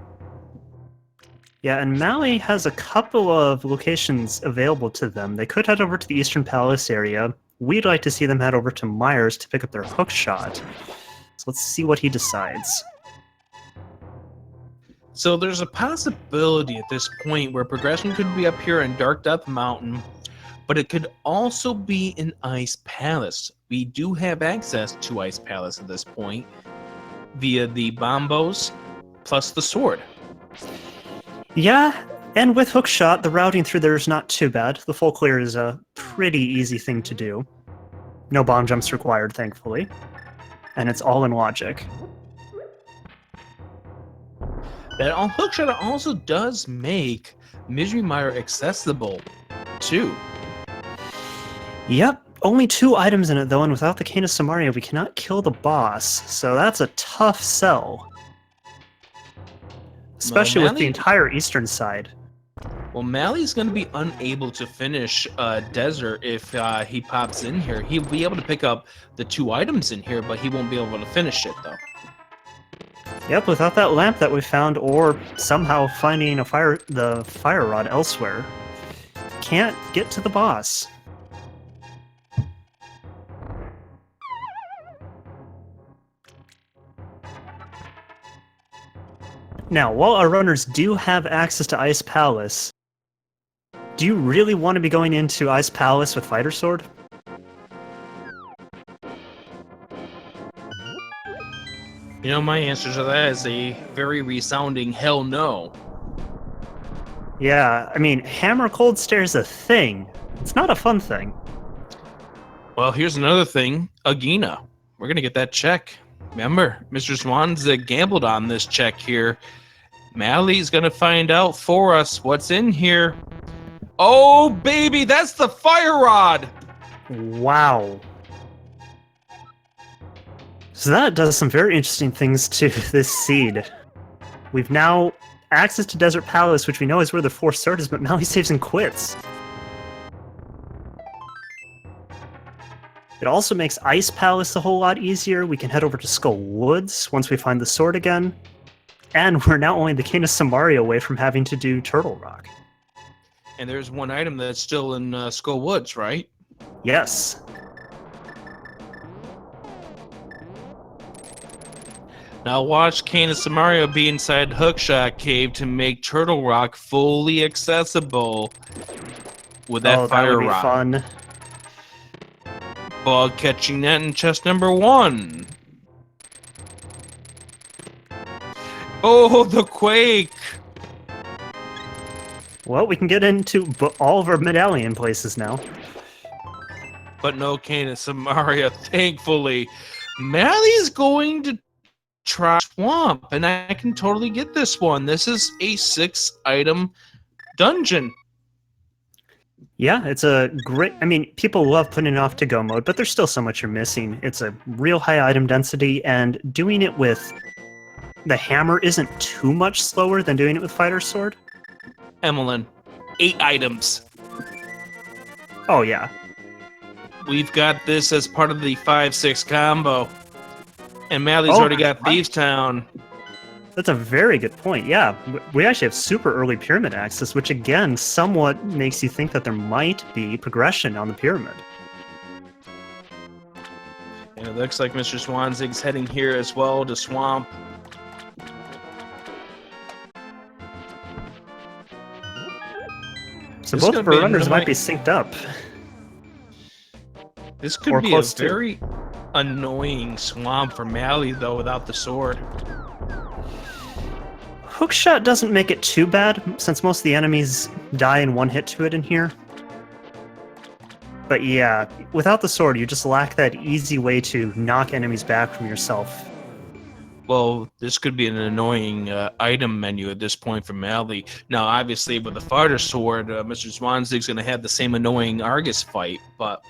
Yeah, and Malle has a couple of locations available to them. They could head over to the Eastern Palace area. We'd like to see them head over to Myers to pick up their hookshot. So let's see what he decides. So there's a possibility at this point where progression could be up here in Dark Death Mountain, but it could also be in Ice Palace. We do have access to Ice Palace at this point via the bombos plus the sword. Yeah, and with hookshot, the routing through there is not too bad. The full clear is a pretty easy thing to do. No bomb jumps required, thankfully. And it's all in logic. That hookshot also does make Misery Mire accessible, too. Yep, only 2 items in it though, and without the Cane of Samaria, we cannot kill the boss, so that's a tough sell. Especially with the entire eastern side. Well, Malle's going to be unable to finish Desert if he pops in here. He'll be able to pick up the 2 items in here, but he won't be able to finish it, though. Yep, without that lamp that we found, or somehow finding the fire rod elsewhere, can't get to the boss. Now, while our runners do have access to Ice Palace, do you really want to be going into Ice Palace with Fighter Sword? You know, my answer to that is a very resounding hell no. Yeah, I mean, Hammer Cold Stare is a thing. It's not a fun thing. Well, here's another thing. Agina. We're going to get that check. Remember, Mr. Mrzwanzig gambled on this check here. Malle's going to find out for us what's in here. Oh, baby, that's the fire rod! Wow. So that does some very interesting things to this seed. We've now access to Desert Palace, which we know is where the fourth sword is, but Malle saves and quits. It also makes Ice Palace a whole lot easier. We can head over to Skull Woods once we find the sword again. And we're now only the Cane of Samaria away from having to do Turtle Rock. And there's one item that's still in Skull Woods, right? Yes. Now watch Cane of Samaria be inside Hookshot Cave to make Turtle Rock fully accessible with that fire that would be rock. Fun. Ball catching that in chest number 1. Oh, the quake! Well, we can get into all of our medallion places now. But no Cane of Samaria, thankfully. Malle's going to try Swamp, and I can totally get this one. This is a 6-item dungeon. Yeah, it's a great... I mean, people love putting it off to go mode, but there's still so much you're missing. It's a real high item density, and doing it with the hammer isn't too much slower than doing it with Fighter Sword. Emmeline, 8 items. Oh, yeah. We've got this as part of the 5-6 combo. And Malle's already got Thieves Town. That's a very good point. Yeah, we actually have super early pyramid access, which again somewhat makes you think that there might be progression on the pyramid. And it looks like Mr. Mrzwanzig's heading here as well to Swamp. So both of our runners might be synced up. This could be a very annoying Swamp for Malle, though, without the sword. Hookshot doesn't make it too bad, since most of the enemies die in one hit to it in here. But yeah, without the sword, you just lack that easy way to knock enemies back from yourself. Well, this could be an annoying item menu at this point for Malle. Now, obviously, with the fighter sword, Mr. Mrzwanzig's going to have the same annoying Argus fight, but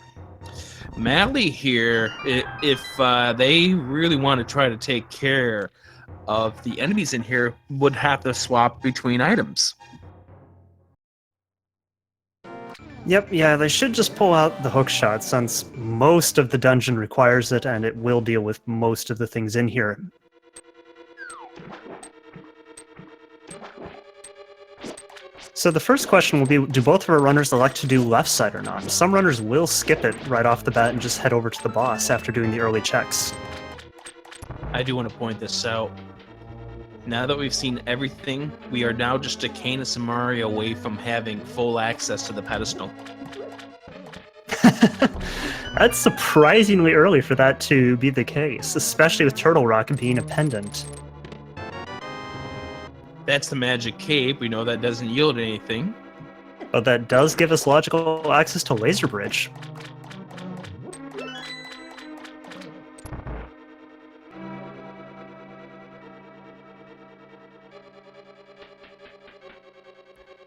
Malle here, if they really want to try to take care of the enemies in here, would have to swap between items. Yep, yeah, they should just pull out the hookshot since most of the dungeon requires it and it will deal with most of the things in here. So the first question will be, do both of our runners elect to do left side or not? Some runners will skip it right off the bat and just head over to the boss after doing the early checks. I do want to point this out. Now that we've seen everything, we are now just a Cane of Samaria away from having full access to the pedestal. That's surprisingly early for that to be the case, especially with Turtle Rock being a pendant. That's the magic cape. We know that doesn't yield anything. But that does give us logical access to Laser Bridge.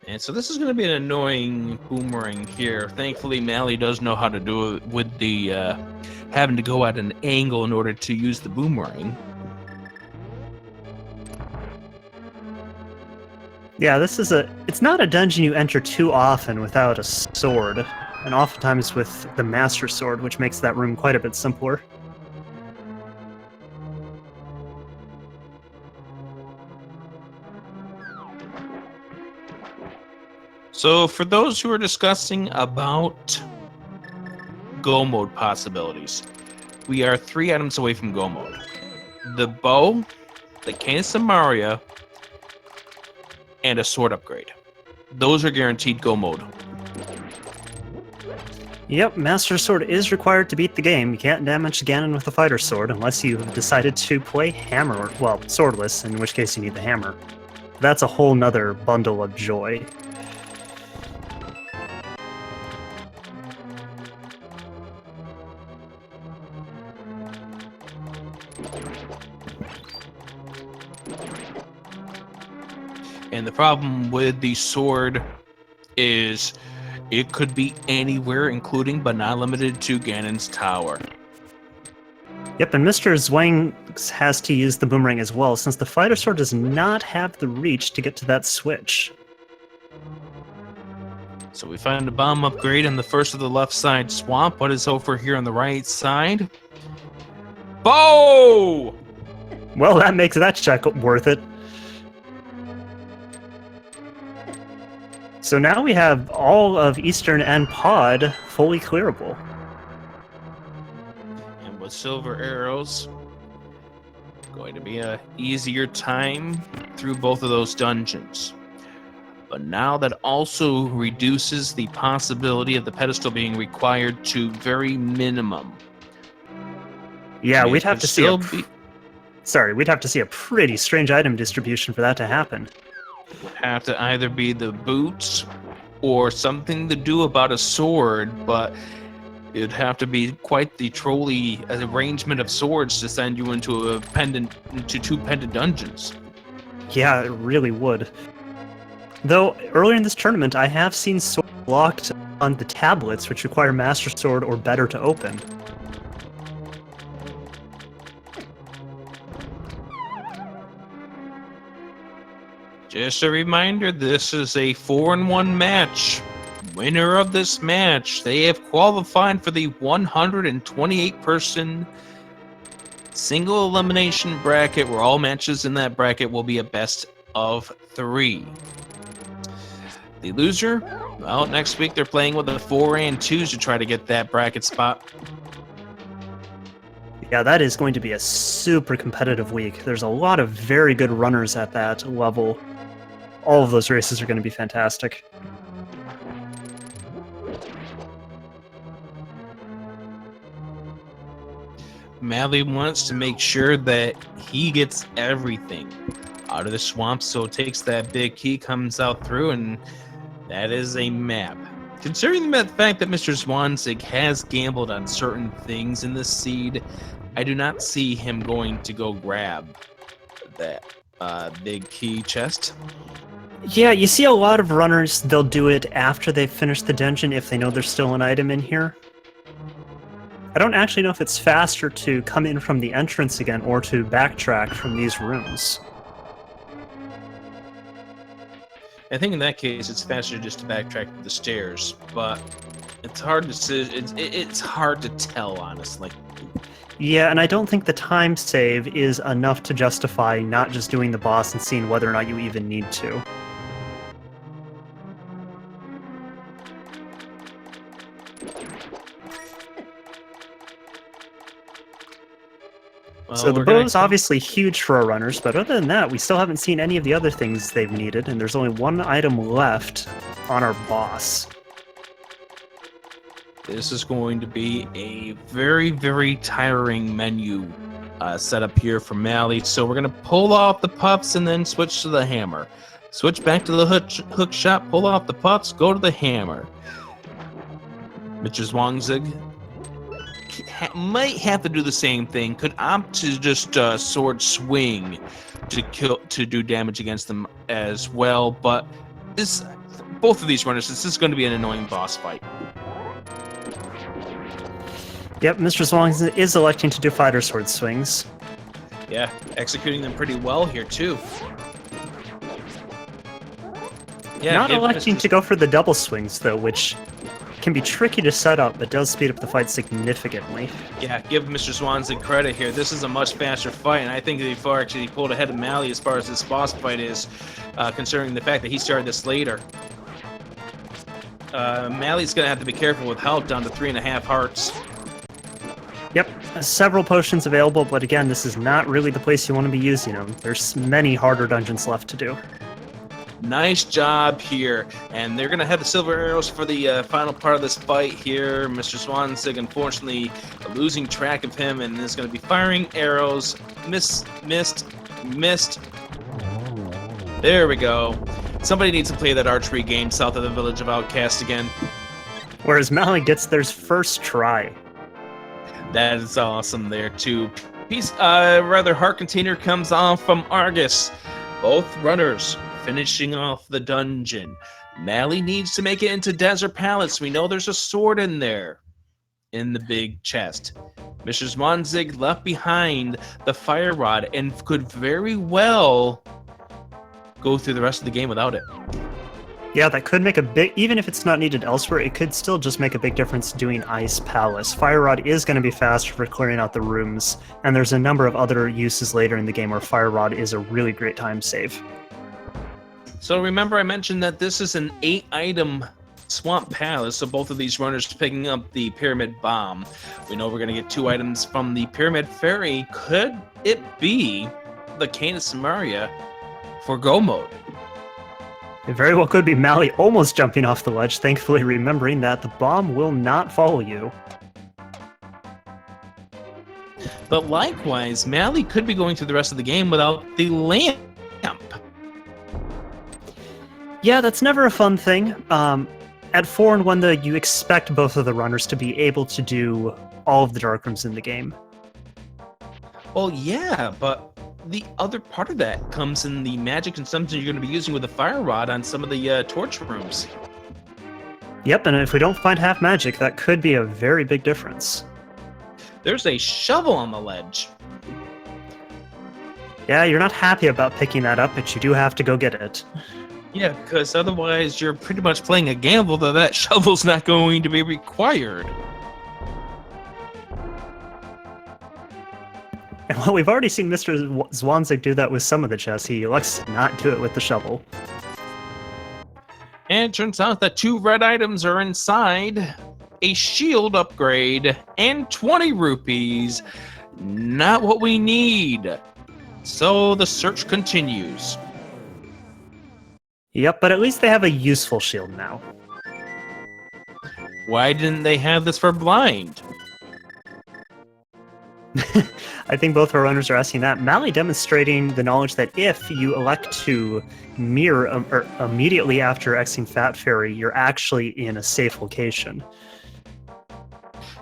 And so this is going to be an annoying boomerang here. Thankfully, Malle does know how to do it with the having to go at an angle in order to use the boomerang. Yeah, it's not a dungeon you enter too often without a sword, and oftentimes with the Master Sword, which makes that room quite a bit simpler. So for those who are discussing about go mode possibilities, we are 3 items away from go mode. The bow, the Cane of Samaria, and a sword upgrade. Those are guaranteed go mode. Yep, Master Sword is required to beat the game. You can't damage Ganon with a Fighter Sword unless you have decided to play Hammer, well, swordless, in which case you need the Hammer. That's a whole nother bundle of joy. And the problem with the sword is it could be anywhere, including but not limited to Ganon's tower. Yep, and Mr. Zwang has to use the boomerang as well, since the fighter sword does not have the reach to get to that switch. So we find a bomb upgrade on the first of the left side swamp. What is over here on the right side? Bow! Well, that makes that check worth it. So now we have all of Eastern and Pod fully clearable. And with silver arrows, going to be a easier time through both of those dungeons. But now that also reduces the possibility of the pedestal being required to very minimum. Yeah, we'd have to see we'd have to see a pretty strange item distribution for that to happen. It would have to either be the boots or something to do about a sword, but it'd have to be quite the trolley arrangement of swords to send you into two pendant dungeons. Yeah, it really would. Though, earlier in this tournament, I have seen swords locked on the tablets, which require Master Sword or better to open. Just a reminder, this is a 4-1 match. Winner of this match, they have qualified for the 128-person single elimination bracket, where all matches in that bracket will be a best of 3. The loser, well, next week they're playing with the 4 and 2s to try to get that bracket spot. Yeah, that is going to be a super competitive week. There's a lot of very good runners at that level. All of those races are going to be fantastic. Malle wants to make sure that he gets everything out of the swamp, so it takes that big key, comes out through, and that is a map. Considering the fact that Mr. Mrzwanzig has gambled on certain things in this seed, I do not see him going to go grab that big key chest. Yeah, you see a lot of runners, they'll do it after they've finished the dungeon if they know there's still an item in here. I don't actually know if it's faster to come in from the entrance again or to backtrack from these rooms. I think in that case it's faster just to backtrack to the stairs, but it's hard to it's hard to tell, honestly. Yeah, and I don't think the time save is enough to justify not just doing the boss and seeing whether or not you even need to. Well, So the bow's obviously huge for our runners, but other than that, we still haven't seen any of the other things they've needed, and there's only one item left on our boss. This is going to be a very, very tiring menu setup here for Malle. So we're going to pull off the puffs and then switch to the hammer. Switch back to the hook shot, pull off the puffs, go to the hammer. Mr. Mrzwanzig might have to do the same thing. Could opt to just sword swing to do damage against them as well. But both of these runners, this is going to be an annoying boss fight. Yep, Mr. Mrzwanzig is electing to do fighter sword swings. Yeah, executing them pretty well here too. Yeah, not electing to go for the double swings though, which can be tricky to set up, but does speed up the fight significantly. Yeah, give Mr. Mrzwanzig credit here. This is a much faster fight, and I think that he actually pulled ahead of Malle as far as this boss fight is, considering the fact that he started this later. Malle's going to have to be careful with health down to 3.5 hearts. Yep, several potions available, but again, this is not really the place you want to be using them. There's many harder dungeons left to do. Nice job here, and they're going to have the silver arrows for the final part of this fight here. Mr. Mrzwanzig, unfortunately, losing track of him, and is going to be firing arrows. Missed. There we go. Somebody needs to play that archery game south of the village of Outcast again. Whereas Malle gets theirs first try. That is awesome there, too. Heart Container comes off from Argus. Both runners finishing off the dungeon. Malle needs to make it into Desert Palace. We know there's a sword in there in the big chest. Mr. Mrzwanzig left behind the fire rod and could very well go through the rest of the game without it. Yeah, that could make a big, even if it's not needed elsewhere, it could still just make a big difference doing Ice Palace. Fire Rod is going to be faster for clearing out the rooms, and there's a number of other uses later in the game where Fire Rod is a really great time save. So remember I mentioned that this is an 8-item Swamp Palace, so both of these runners picking up the Pyramid Bomb. We know we're going to get 2 items from the Pyramid Fairy. Could it be the Cane of Samaria for Go Mode? It very well could be Malle almost jumping off the ledge, thankfully remembering that the bomb will not follow you. But likewise, Malle could be going through the rest of the game without the lamp. Yeah, that's never a fun thing. At 4 and 1, you expect both of the runners to be able to do all of the dark rooms in the game. Well, yeah, but the other part of that comes in the magic consumption you're going to be using with the fire rod on some of the torch rooms. Yep, and if we don't find half magic, that could be a very big difference. There's a shovel on the ledge. Yeah, you're not happy about picking that up, but you do have to go get it. Yeah, because otherwise you're pretty much playing a gamble that shovel's not going to be required. And while we've already seen Mr. Mrzwanzig do that with some of the chests, he elects to not do it with the shovel. And it turns out that 2 red items are inside. A shield upgrade and 20 rupees. Not what we need. So the search continues. Yep, but at least they have a useful shield now. Why didn't they have this for blind? I think both our runners are asking that. Malle demonstrating the knowledge that if you elect to mirror immediately after Xing Fat Fairy, you're actually in a safe location.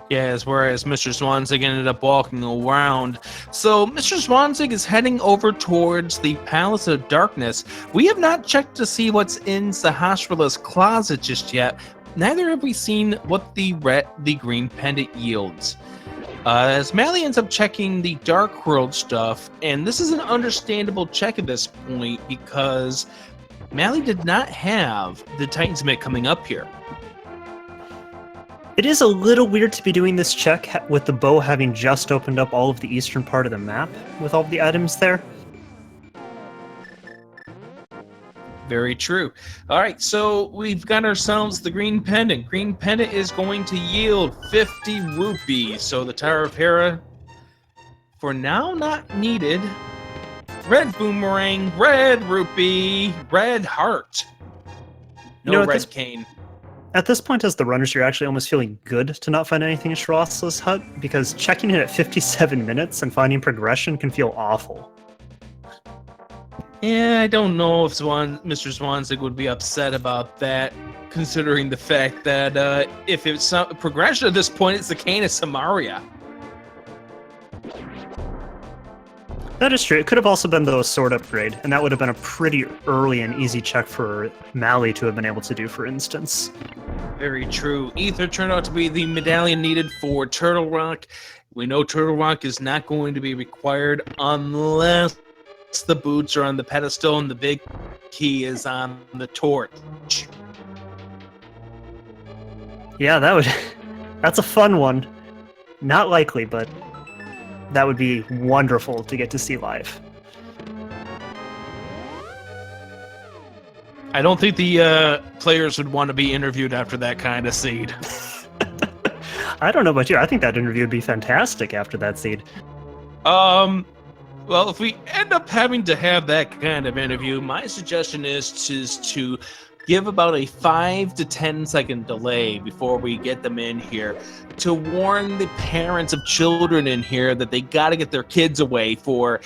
Yes, whereas Mr. Mrzwanzig ended up walking around. So Mr. Mrzwanzig is heading over towards the Palace of Darkness. We have not checked to see what's in Sahasrara's closet just yet. Neither have we seen what the green pendant yields. As Malle ends up checking the Dark World stuff, and this is an understandable check at this point because Malle did not have the Titan's Mitt coming up here. It is a little weird to be doing this check with the bow having just opened up all of the eastern part of the map with all of the items there. Very true. All right, so we've got ourselves the green pendant. Green pendant is going to yield 50 rupees. So the Tower of Hera, for now, not needed. Red boomerang, red rupee, red heart. No red cane. At this point, as the runners, you're actually almost feeling good to not find anything in Shirasa's hut, because checking it at 57 minutes and finding progression can feel awful. Yeah, I don't know if Mr. Mrzwanzig would be upset about that, considering the fact that if it's progression at this point, it's the Cane of Samaria. That is true. It could have also been the sword upgrade, and that would have been a pretty early and easy check for Malle to have been able to do, for instance. Very true. Ether turned out to be the medallion needed for Turtle Rock. We know Turtle Rock is not going to be required unless the boots are on the pedestal and the big key is on the torch. Yeah, that's a fun one. Not likely, but that would be wonderful to get to see live. I don't think the players would want to be interviewed after that kind of seed. I don't know about you. I think that interview would be fantastic after that seed. Well, if we end up having to have that kind of interview, my suggestion is to give about a 5 to 10 second delay before we get them in here to warn the parents of children in here that they got to get their kids away for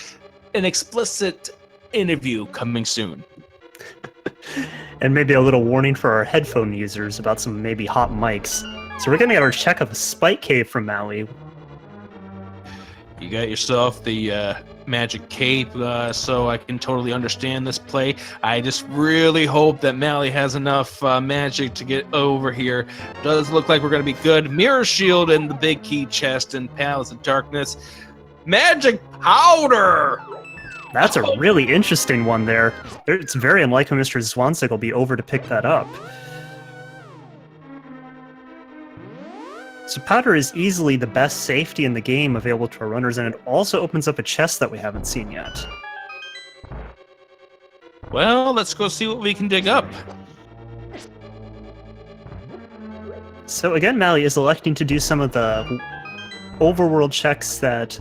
an explicit interview coming soon. And maybe a little warning for our headphone users about some maybe hot mics. So we're going to get our check of a spike cave from Malle. You got yourself the magic cape, so I can totally understand this play. I just really hope that Malle has enough magic to get over here. Does look like we're going to be good. Mirror shield and the big key chest and Palace of Darkness. Magic powder! That's a really interesting one there. It's very unlikely Mr. Mrzwanzig will be over to pick that up. So powder is easily the best safety in the game available to our runners, and it also opens up a chest that we haven't seen yet. Well, let's go see what we can dig up. So again, Malle is electing to do some of the overworld checks that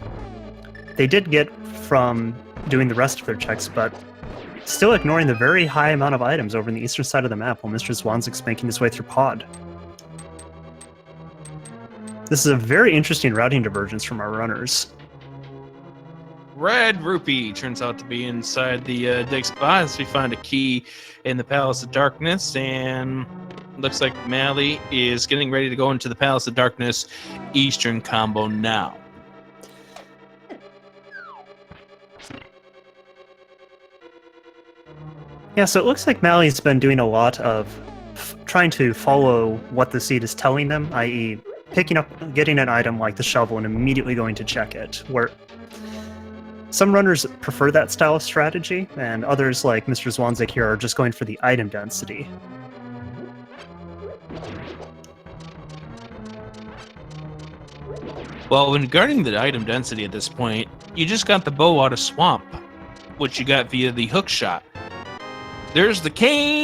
they did get from doing the rest of their checks, but still ignoring the very high amount of items over in the eastern side of the map while Mr. Mrzwanzig's making his way through Pod. This is a very interesting routing divergence from our runners. Red rupee turns out to be inside the dig spot as we find a key in the Palace of Darkness, and looks like Malle is getting ready to go into the Palace of Darkness Eastern combo now. Yeah, so it looks like Malle's been doing a lot of trying to follow what the seed is telling them, i.e. picking up, getting an item like the shovel and immediately going to check it, where some runners prefer that style of strategy, and others, like Mr. Mrzwanzig here, are just going for the item density. Well, when regarding the item density at this point, you just got the bow out of Swamp, which you got via the hook shot. There's the cane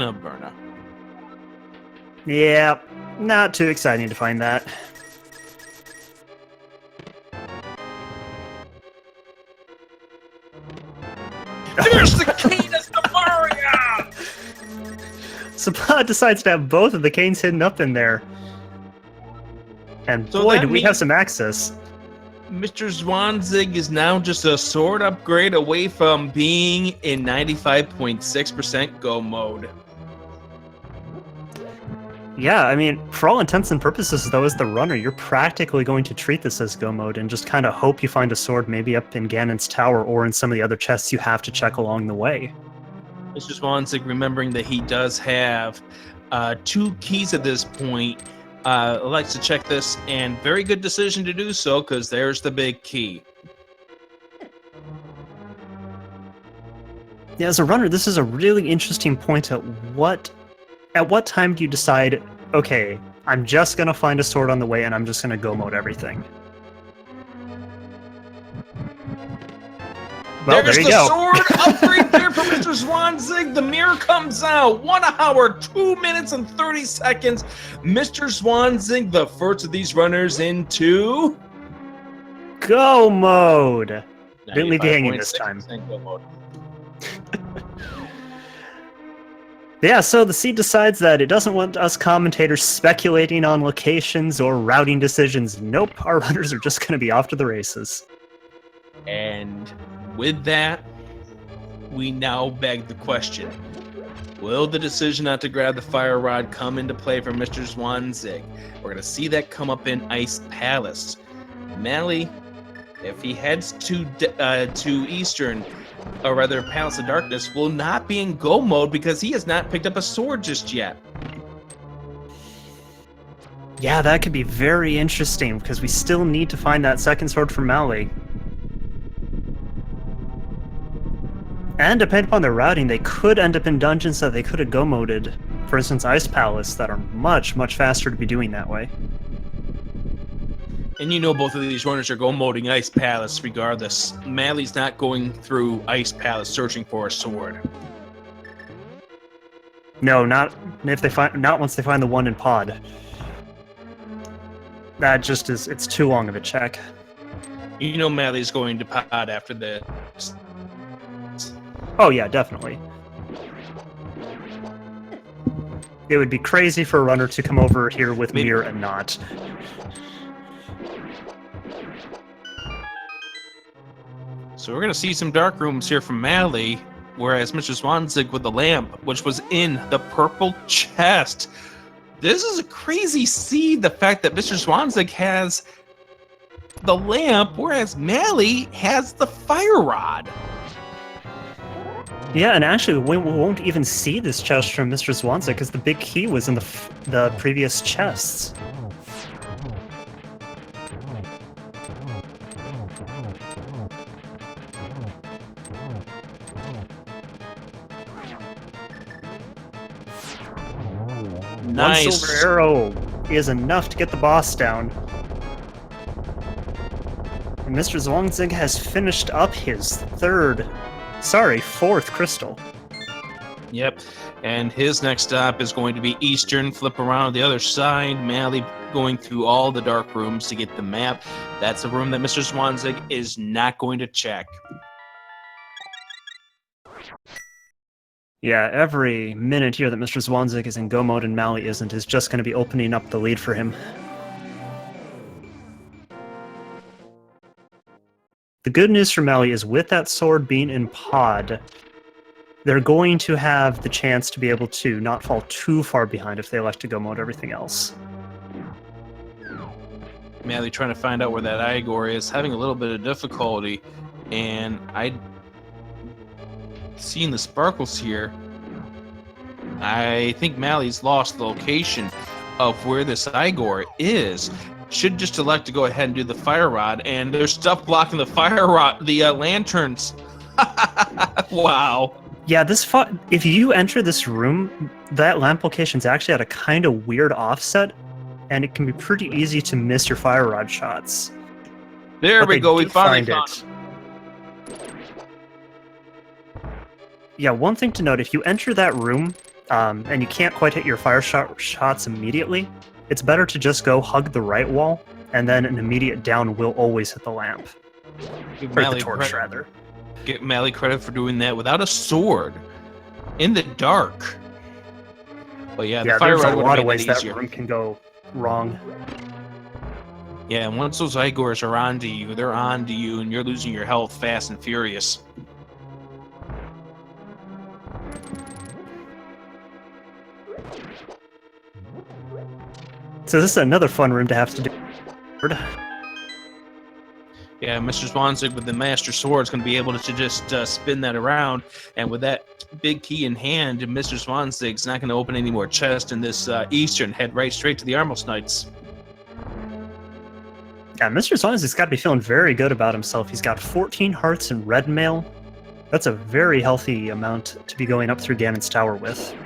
of Burna. Yeah, not too exciting to find that. There's the cane of Samaria! Sabah decides to have both of the canes hidden up in there. And So boy, that do we have means- some access. Mr. Mrzwanzig is now just a sword upgrade away from being in 95.6% go mode. Yeah, I mean, for all intents and purposes, though, as the runner, you're practically going to treat this as go mode and just kind of hope you find a sword maybe up in Ganon's tower or in some of the other chests you have to check along the way. Mr. Mrzwanzig, remembering that he does have 2 keys at this point, likes to check this, and very good decision to do so, because there's the big key. Yeah, as a runner, this is a really interesting point at what time do you decide, okay, I'm just going to find a sword on the way and I'm just going to go mode everything? Well, There's there you the go. sword upgrade there for Mr. Mrzwanzig. The mirror comes out. 1 hour, 2 minutes, and 30 seconds. Mr. Mrzwanzig, the first of these runners into Go mode! Didn't leave you hanging this time. 95.6% go mode. Yeah, so the seed decides that it doesn't want us commentators speculating on locations or routing decisions. Nope, our runners are just going to be off to the races. And with that, we now beg the question. Will the decision not to grab the fire rod come into play for Mr. Mrzwanzig? We're going to see that come up in Ice Palace. Malle, if he heads to Eastern, or rather Palace of Darkness, will not be in go mode because he has not picked up a sword just yet. Yeah, that could be very interesting because we still need to find that second sword for Malle. And depending upon their routing, they could end up in dungeons that they could have go-moded. For instance, Ice Palace, that are much, much faster to be doing that way. And you know both of these runners are go-moding Ice Palace regardless. Malle's not going through Ice Palace searching for a sword. No, not once they find the one in Pod. That just is, it's too long of a check. You know Malle's going to Pod after this. Oh yeah, definitely. It would be crazy for a runner to come over here with Mir and not. So we're going to see some dark rooms here from Malle, whereas Mr. Mrzwanzig with the lamp, which was in the purple chest. This is a crazy seed, the fact that Mr. Mrzwanzig has the lamp, whereas Malle has the fire rod. Yeah, and actually, we won't even see this chest from Mr. Mrzwanzig because the big key was in the previous chests. Nice. One silver arrow is enough to get the boss down. And Mr. Mrzwanzig has finished up his fourth crystal. Yep. And his next stop is going to be Eastern. Flip around the other side. Malle going through all the dark rooms to get the map. That's a room that Mr. Mrzwanzig is not going to check. Yeah, every minute here that Mr. Mrzwanzig is in go mode and Malle isn't is just going to be opening up the lead for him. The good news for Malle is with that sword being in pod, they're going to have the chance to be able to not fall too far behind if they elect to go mode everything else. Malle trying to find out where that Igor is, having a little bit of difficulty, and seeing the sparkles here, I think Malle's lost the location of where this Igor is. Should just elect to go ahead and do the fire rod, and there's stuff blocking the fire rod, the lanterns. Wow. Yeah, if you enter this room, that lamp location's actually at a kind of weird offset, and it can be pretty easy to miss your fire rod shots. There we go. We finally found it. Yeah, one thing to note, if you enter that room and you can't quite hit your fire shots immediately, it's better to just go hug the right wall, and then an immediate down will always hit the lamp. Or the torch, rather. Get Malle credit for doing that without a sword, in the dark. But yeah, the fire there's rod a would lot have of made ways it that easier. room can go wrong. Yeah, and once those Igors are onto you, they're onto you, and you're losing your health fast and furious. So this is another fun room to have to do. Yeah, Mr. Mrzwanzig with the Master Sword is going to be able to just spin that around, and with that big key in hand, Mr. Mrzwanzig's not going to open any more chests in this Eastern, head right straight to the Armos Knights. Yeah, Mr. Mrzwanzig's got to be feeling very good about himself. He's got 14 hearts in red mail. That's a very healthy amount to be going up through Ganon's Tower with.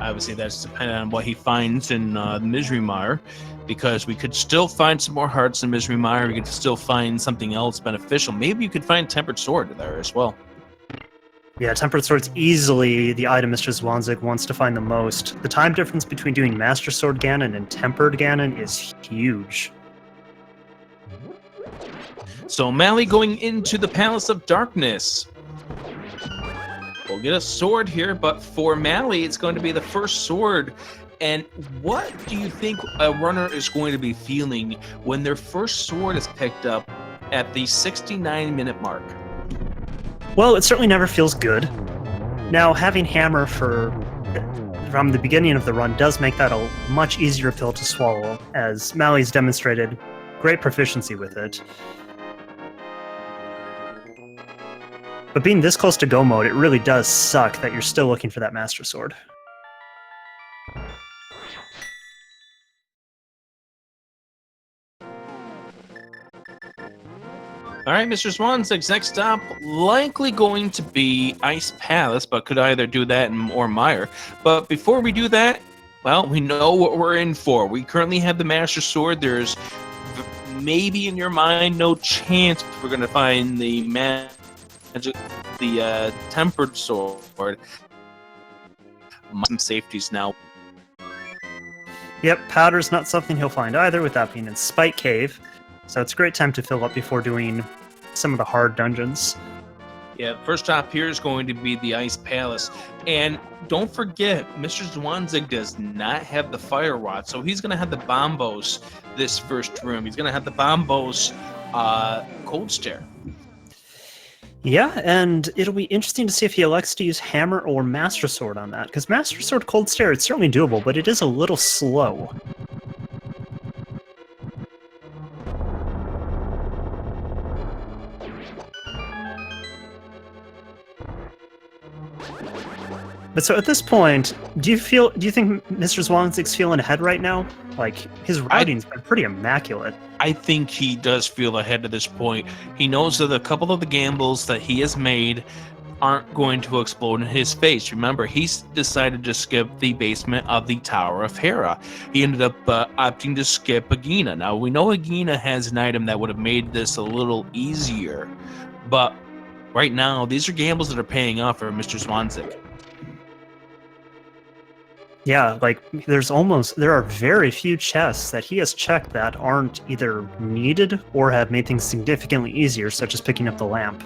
Obviously, that's dependent on what he finds in Misery Mire, because we could still find some more hearts in Misery Mire. We could still find something else beneficial. Maybe you could find Tempered Sword there as well. Yeah, Tempered Sword's easily the item Mr. Mrzwanzig wants to find the most. The time difference between doing Master Sword Ganon and Tempered Ganon is huge. So Malle going into the Palace of Darkness. We'll get a sword here, but for Malle, it's going to be the first sword. And what do you think a runner is going to be feeling when their first sword is picked up at the 69-minute mark? Well, it certainly never feels good. Now, having Hammer from the beginning of the run does make that a much easier pill to swallow, as Malle's demonstrated great proficiency with it. But being this close to go mode, it really does suck that you're still looking for that Master Sword. All right, Mr. Mrzwanzig's next stop likely going to be Ice Palace, but could either do that or Mire. But before we do that, well, we know what we're in for. We currently have the Master Sword. There's maybe in your mind no chance we're going to find the Tempered Sword. Some safeties now. Yep, powder's not something he'll find either without being in Spike Cave, so it's a great time to fill up before doing some of the hard dungeons. Yeah, first stop here is going to be the Ice Palace. And don't forget, Mr. Mrzwanzig does not have the Fire Rod, so he's going to have the Bombos this first room. He's going to have the Bombos Cold Stare. Yeah, and it'll be interesting to see if he elects to use Hammer or Master Sword on that, because Master Sword Cold Stare is certainly doable, but it is a little slow. But so at this point, do you think Mr. Zwanzig's feeling ahead right now? Like, his routing's been pretty immaculate. I think he does feel ahead at this point. He knows that a couple of the gambles that he has made aren't going to explode in his face. Remember, he's decided to skip the basement of the Tower of Hera. He ended up opting to skip Agina. Now, we know Agina has an item that would have made this a little easier, but right now, these are gambles that are paying off for Mr. Zwanzig. Yeah, like, there are very few chests that he has checked that aren't either needed or have made things significantly easier, such as picking up the lamp.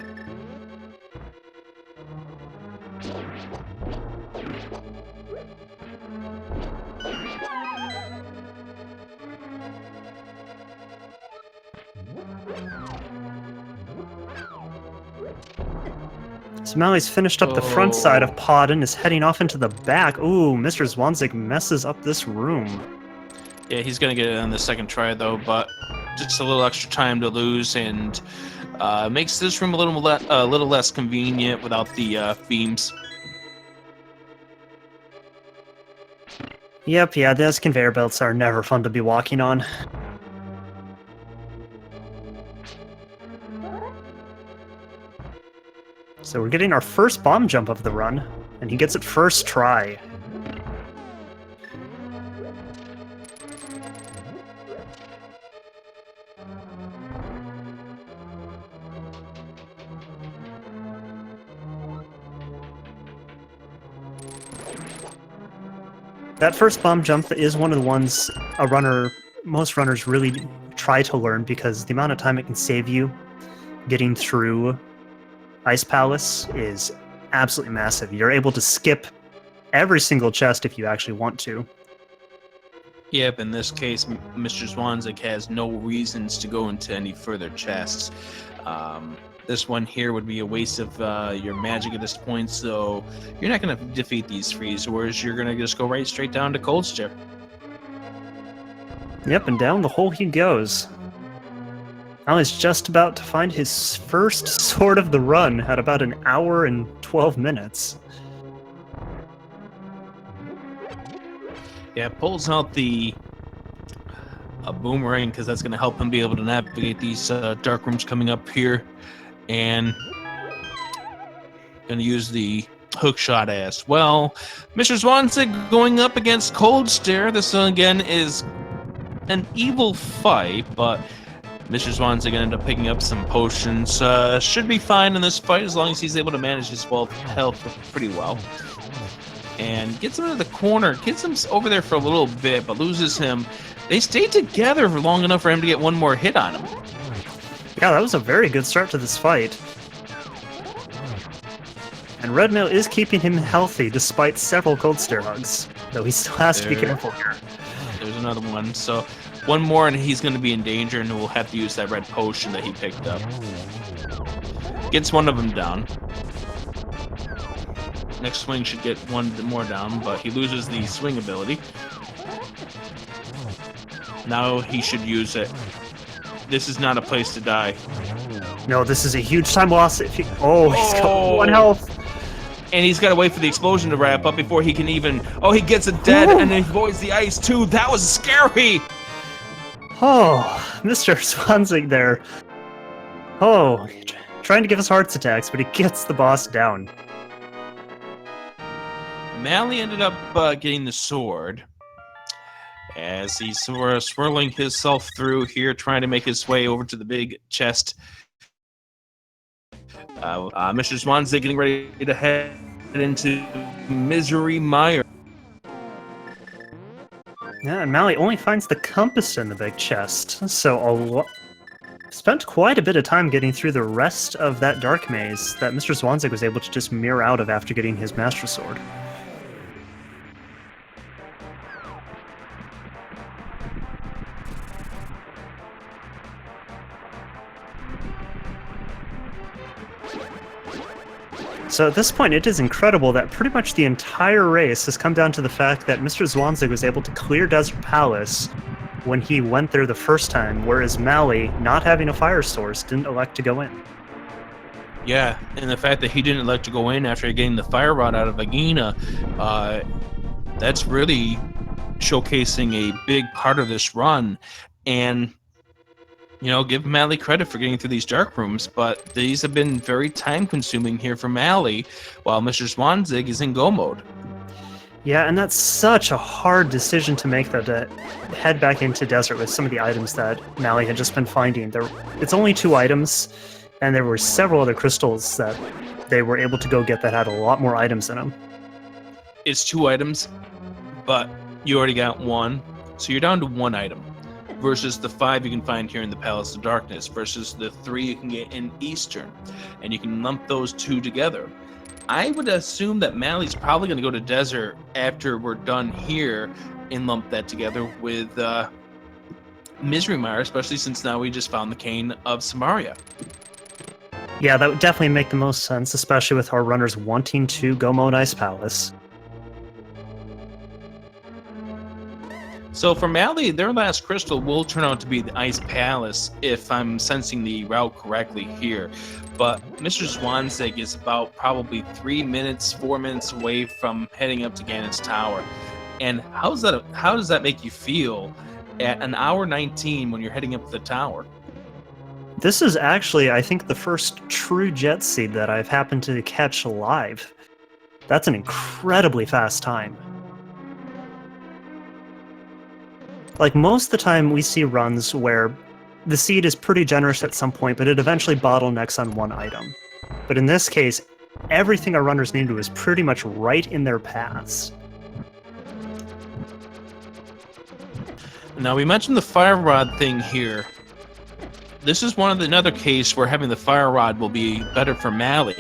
So Malle's finished up the front side of Pod and is heading off into the back. Ooh, Mr. Zwanzig messes up this room. Yeah, he's going to get it on the second try, though, but just a little extra time to lose, and makes this room a little less convenient without the beams. Yep, yeah, those conveyor belts are never fun to be walking on. So we're getting our first bomb jump of the run, and he gets it first try. That first bomb jump is one of the ones most runners really try to learn, because the amount of time it can save you getting through Ice Palace is absolutely massive. You're able to skip every single chest if you actually want to. Yep, in this case, Mr. Zwanzig has no reasons to go into any further chests. This one here would be a waste of your magic at this point, so you're not going to defeat these freeze, whereas you're going to just go right straight down to Cold Stare. Yep, and down the hole he goes. Mal is just about to find his first sword of the run at about 1 hour and 12 minutes. Yeah, pulls out the boomerang, because that's going to help him be able to navigate these dark rooms coming up here. And going to use the hook shot as well. Mr. Zwanzig going up against Cold Stare. This again is an evil fight, but Mr. Zwanzig ended up picking up some potions. Should be fine in this fight as long as he's able to manage his health pretty well. And gets him into the corner, gets him over there for a little bit, but loses him. They stayed together for long enough for him to get one more hit on him. Yeah, that was a very good start to this fight. And Red Mail is keeping him healthy despite several Cold Stare hugs, though he still has to be careful here. There's another one, so one more and he's going to be in danger, and we'll have to use that red potion that he picked up. Gets one of them down. Next swing should get one more down, but he loses the swing ability. Now he should use it. This is not a place to die. No, this is a huge time loss. He's got 1 health. And he's got to wait for the explosion to wrap up before he can even... Oh, he gets it dead, and he avoids the ice, too. That was scary! Oh, Mr. Zwanzig there. Oh, trying to give us heart attacks, but he gets the boss down. Malle ended up getting the sword as he's sort of swirling himself through here, trying to make his way over to the big chest. Mr. Zwanzig getting ready to head into Misery Mire. Yeah, and Malle only finds the compass in the big chest, so spent quite a bit of time getting through the rest of that dark maze that Mr. Zwanzig was able to just mirror out of after getting his Master Sword. So at this point, it is incredible that pretty much the entire race has come down to the fact that Mr. Zwanzig was able to clear Desert Palace when he went there the first time, whereas Malle, not having a fire source, didn't elect to go in. Yeah, and the fact that he didn't elect to go in after getting the fire rod out of Vagina, that's really showcasing a big part of this run. And give Malle credit for getting through these dark rooms, but these have been very time-consuming here for Malle, while Mr. Zwanzig is in go mode. Yeah, and that's such a hard decision to make, though, to head back into Desert with some of the items that Malle had just been finding. It's only 2 items, and there were several other crystals that they were able to go get that had a lot more items in them. It's 2 items, but you already got 1, so you're down to 1 item. Versus the 5 you can find here in the Palace of Darkness, versus the 3 you can get in Eastern. And you can lump those 2 together. I would assume that Malle's probably going to go to Desert after we're done here and lump that together with Mrzwanzig, especially since now we just found the Cane of Samaria. Yeah, that would definitely make the most sense, especially with our runners wanting to go mode Ice Palace. So for Malle, their last crystal will turn out to be the Ice Palace, if I'm sensing the route correctly here. But Mr. Zwanzig is about probably 4 minutes away from heading up to Ganon's Tower. And how does that make you feel at an hour 19 when you're heading up to the tower? This is actually, I think, the first true jet seed that I've happened to catch live. That's an incredibly fast time. Like, most of the time we see runs where the seed is pretty generous at some point, but it eventually bottlenecks on 1 item. But in this case, everything our runners need to do is pretty much right in their paths. Now, we mentioned the fire rod thing here. This is another case where having the fire rod will be better for Malle,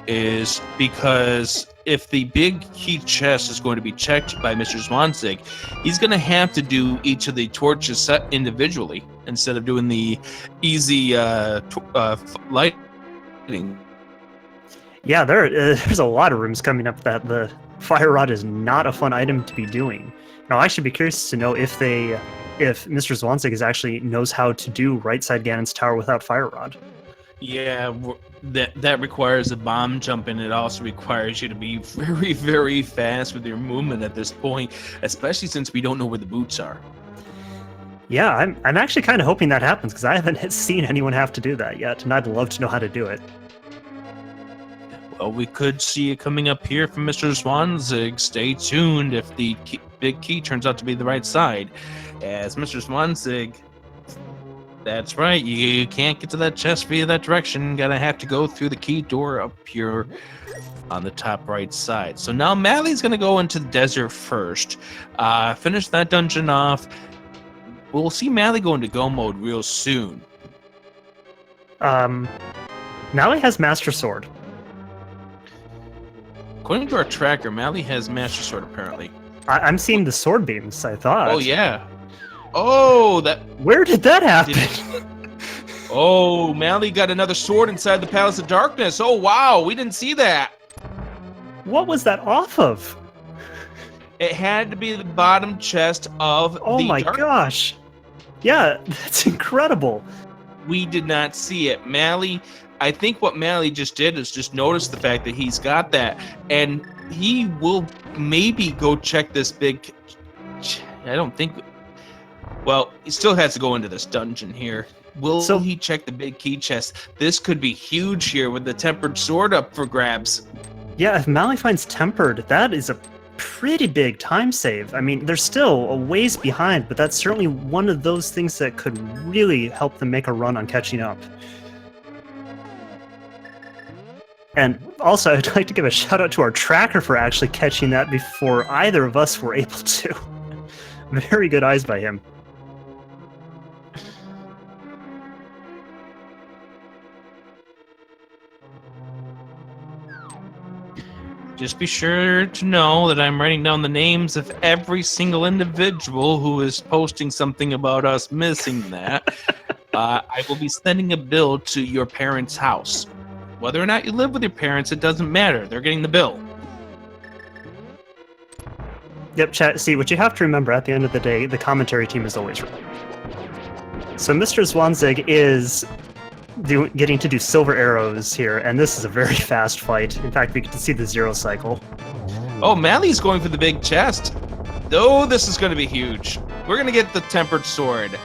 is because if the big key chest is going to be checked by Mr. Zwanzig, he's going to have to do each of the torches set individually instead of doing the easy lighting. Yeah, there's a lot of rooms coming up that the fire rod is not a fun item to be doing. Now, I should be curious to know if Mr. Zwanzig actually knows how to do right side Ganon's Tower without fire rod. Yeah, that requires a bomb jump, and it also requires you to be very, very fast with your movement at this point, especially since we don't know where the boots are. Yeah, I'm actually kind of hoping that happens, because I haven't seen anyone have to do that yet, and I'd love to know how to do it. Well, we could see it coming up here from Mr. Zwanzig. Stay tuned if the big key turns out to be the right side. As Mr. Zwanzig... That's right, you can't get to that chest via that direction. Gonna have to go through the key door up here on the top right side. So now Malle's gonna go into the desert first. Finish that dungeon off. We'll see Malle go into go mode real soon. Malle has Master Sword. According to our tracker, Malle has Master Sword apparently. I'm seeing the sword beams, I thought. Oh yeah. Oh, Where did that happen? Oh, Malle got another sword inside the Palace of Darkness. Oh, wow, we didn't see that. What was that off of? It had to be the bottom chest of Oh my gosh. Yeah, that's incredible. We did not see it. Malle, I think what Malle just did is just notice the fact that he's got that, and he will maybe go check this big... I don't think... Well, he still has to go into this dungeon here. Will he check the big key chest? This could be huge here with the tempered sword up for grabs. Yeah, if Malle finds tempered, that is a pretty big time save. I mean, they're still a ways behind, but that's certainly one of those things that could really help them make a run on catching up. And also, I'd like to give a shout out to our tracker for actually catching that before either of us were able to. Very good eyes by him. Just be sure to know that I'm writing down the names of every single individual who is posting something about us missing that. I will be sending a bill to your parents' house. Whether or not you live with your parents, it doesn't matter. They're getting the bill. Yep, chat. See, what you have to remember at the end of the day, the commentary team is always right. So Mr. Mrzwanzig is getting to do silver arrows here, and this is a very fast fight. In fact, we get to see the zero cycle. Oh, Malle's going for the big chest. Oh, this is going to be huge. We're going to get the tempered sword.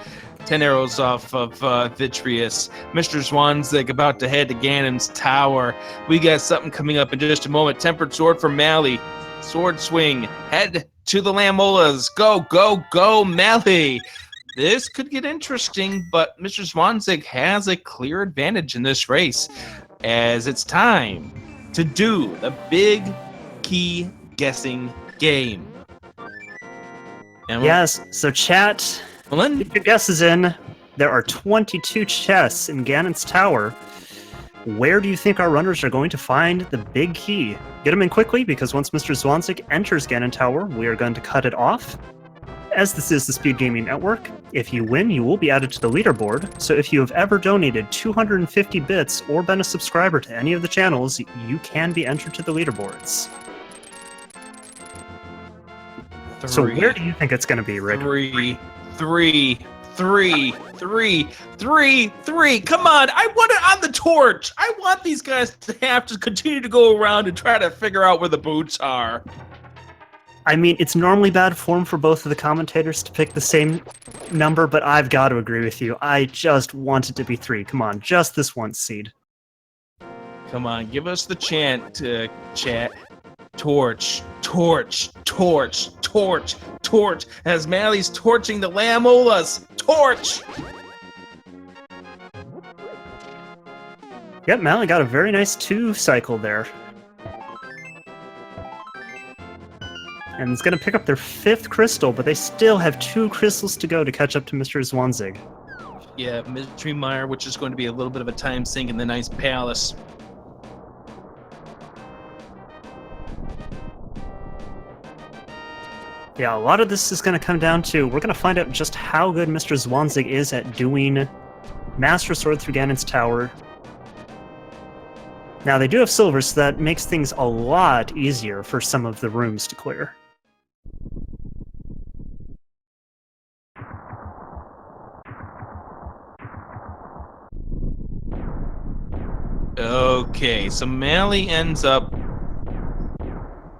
10 arrows off of Vitreous. Mr. Mrzwanzig about to head to Ganon's tower. We got something coming up in just a moment. Tempered sword for Malle. Sword swing. Head to the Lamolas. Go, go, go, Malle. This could get interesting, but Mr. Mrzwanzig has a clear advantage in this race, as it's time to do the big key guessing game. And yes, so chat, get your guesses in. There are 22 chests in Ganon's tower. Where do you think our runners are going to find the big key? Get them in quickly, because once Mr. Mrzwanzig enters Ganon Tower, we are going to cut it off. As this is the Speed Gaming Network, if you win, you will be added to the leaderboard. So if you have ever donated 250 bits or been a subscriber to any of the channels, you can be entered to the leaderboards. So where do you think it's going to be, Rick? Three. Come on, I want it on the torch. I want these guys to have to continue to go around and try to figure out where the boots are. I mean, it's normally bad form for both of the commentators to pick the same number, but I've got to agree with you. I just want it to be 3. Come on, just this one seed. Come on, give us the chant, chat. Torch, torch, torch, torch, torch. As Malle's torching the Lamolas. Torch! Yep, Malle got a very nice 2 cycle there. And it's going to pick up their 5th crystal, but they still have 2 crystals to go to catch up to Mr. Mrzwanzig. Yeah, Mystery Mire, which is going to be a little bit of a time sink in the nice palace. Yeah, a lot of this is going to come down to, we're going to find out just how good Mr. Mrzwanzig is at doing Master Sword through Ganon's Tower. Now, they do have silver, so that makes things a lot easier for some of the rooms to clear. Okay, so Malle ends up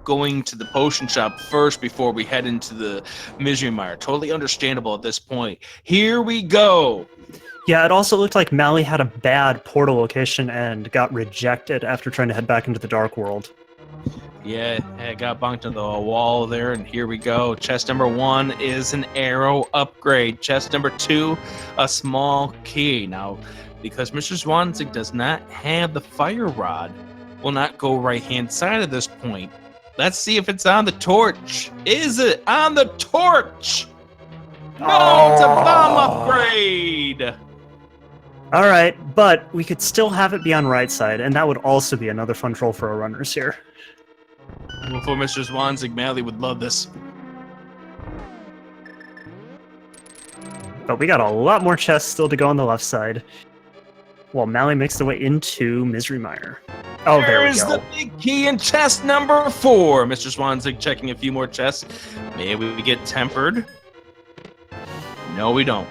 going to the potion shop first before we head into the Misery Mire. Totally understandable at this point. Here we go. Yeah, it also looked like Malle had a bad portal location and got rejected after trying to head back into the Dark World. Yeah, I got bunked to the wall there, and here we go. Chest number 1 is an arrow upgrade. Chest number 2, a small key. Now, because Mr. Mrzwanzig does not have the fire rod, will not go right-hand side at this point. Let's see if it's on the torch. Is it on the torch? No, it's a bomb upgrade. All right, but we could still have it be on right side, and that would also be another fun troll for our runners here. Before Mr. Mrzwanzig, Malle would love this. But we got a lot more chests still to go on the left side, while Malle makes the way into Misery Mire. Oh, there we There's go. the big key in chest number 4. Mr. Mrzwanzig checking a few more chests. Maybe we get tempered. No, we don't.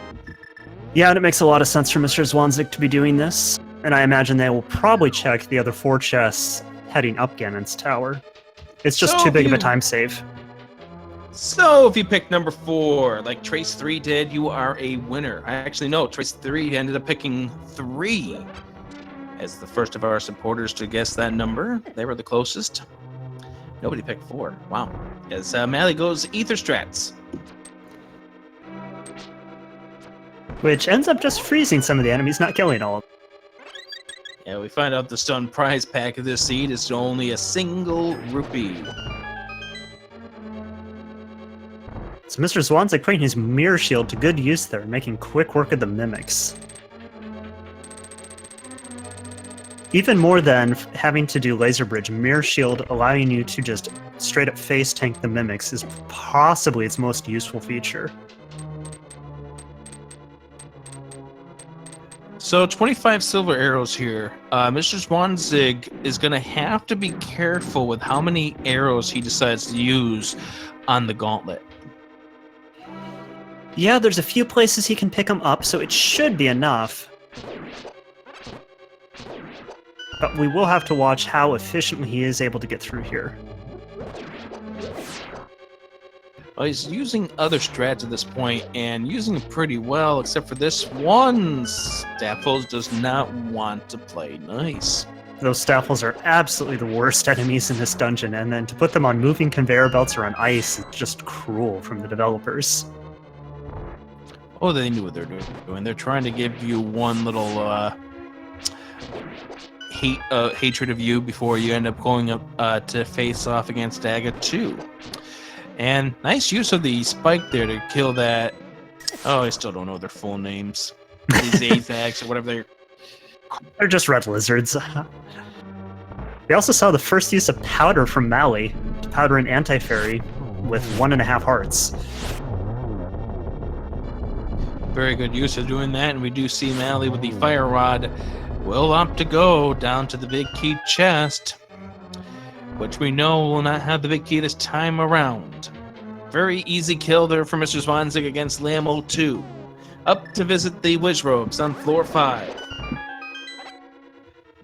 Yeah, and it makes a lot of sense for Mr. Mrzwanzig to be doing this, and I imagine they will probably check the other 4 chests heading up Ganon's tower. It's just too big of a time save. So if you pick number 4, like Trace 3 did, you are a winner. Actually, no, Trace 3 ended up picking 3 as the first of our supporters to guess that number. They were the closest. Nobody picked 4. Wow. As Malle goes Ether Strats. Which ends up just freezing some of the enemies, not killing all of them. Yeah, we find out the stun prize pack of this seed is only a single rupee. So Mr. Mrzwanzig putting his mirror shield to good use there, making quick work of the mimics. Even more than having to do laser bridge, mirror shield allowing you to just straight up face tank the mimics is possibly its most useful feature. So 25 silver arrows here. Mr. Mrzwanzig is going to have to be careful with how many arrows he decides to use on the gauntlet. Yeah, there's a few places he can pick them up, so it should be enough. But we will have to watch how efficiently he is able to get through here. Well, he's using other strats at this point and using them pretty well, except for this one. Staffos does not want to play nice. Those Staffles are absolutely the worst enemies in this dungeon, and then to put them on moving conveyor belts or on ice is just cruel from the developers. Oh, they knew what they're doing. They're trying to give you one little hatred of you before you end up going up to face off against Aga 2. And nice use of the spike there to kill that. Oh, I still don't know their full names. These Azags or whatever They're just red lizards. We also saw the first use of powder from Malle to powder an anti-fairy with 1.5 hearts. Very good use of doing that, and we do see Malle with the fire rod will opt to go down to the big key chest, which we know will not have the big key this time around. Very easy kill there for Mr. Mrzwanzig against Lamb 02. Up to visit the Wiz Robes on floor 5.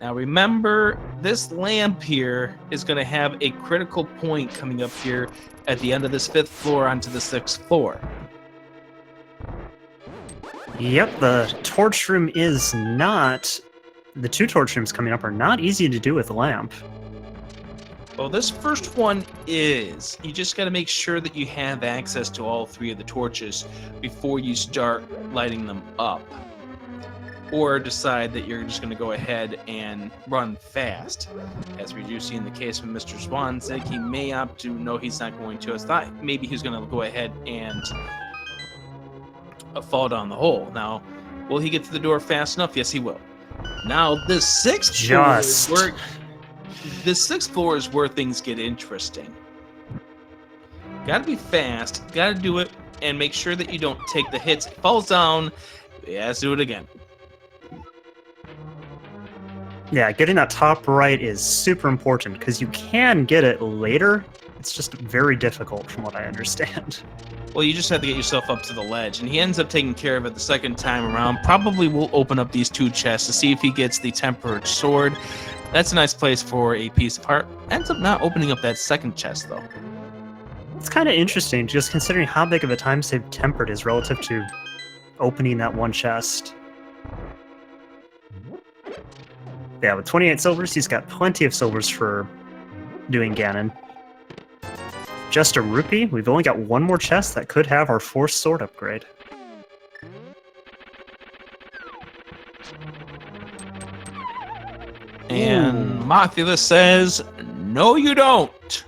Now remember, this lamp here is going to have a critical point coming up here at the end of this 5th floor onto the 6th floor. Yep, the torch room is not... The 2 torch rooms coming up are not easy to do with a lamp. Well, this first one is. You just got to make sure that you have access to all 3 of the torches before you start lighting them up. Or decide that you're just going to go ahead and run fast. As we do see in the case of Mr. Mrzwanzig, he may opt to. No, he's not going to. I thought maybe he's going to go ahead and fall down the hole. Now, will he get to the door fast enough? Yes, he will. Now, the 6th floor is where things get interesting. Gotta be fast, gotta do it, and make sure that you don't take the hits. It falls down, let's do it again. Yeah, getting that top right is super important, because you can get it later. It's just very difficult from what I understand. Well, you just have to get yourself up to the ledge, and he ends up taking care of it the second time around. Probably will open up these 2 chests to see if he gets the tempered sword. That's a nice place for a piece of heart. Ends up not opening up that second chest, though. It's kind of interesting, just considering how big of a time save tempered is relative to opening that 1 chest. Yeah, with 28 silvers, he's got plenty of silvers for doing Ganon. Just a rupee. We've only got 1 more chest that could have our 4th sword upgrade. And Mothula says, no you don't.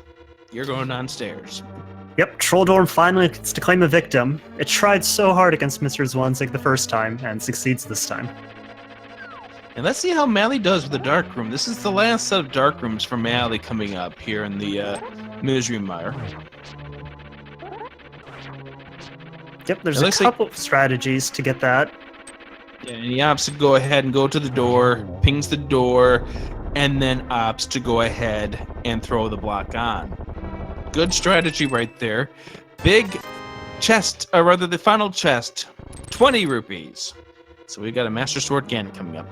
You're going downstairs. Yep, Trolldorm finally gets to claim a victim. It tried so hard against Mr. Mrzwanzig the first time, and succeeds this time. And let's see how Malle does with the dark room. This is the last set of dark rooms for Malle coming up here in the Misery Mire. Yep, there's a couple of strategies to get that. Yeah, and he opts to go ahead and go to the door, pings the door, and then opts to go ahead and throw the block on. Good strategy right there. Big chest, or rather the final chest, 20 rupees. So we got a Master Sword Ganon coming up.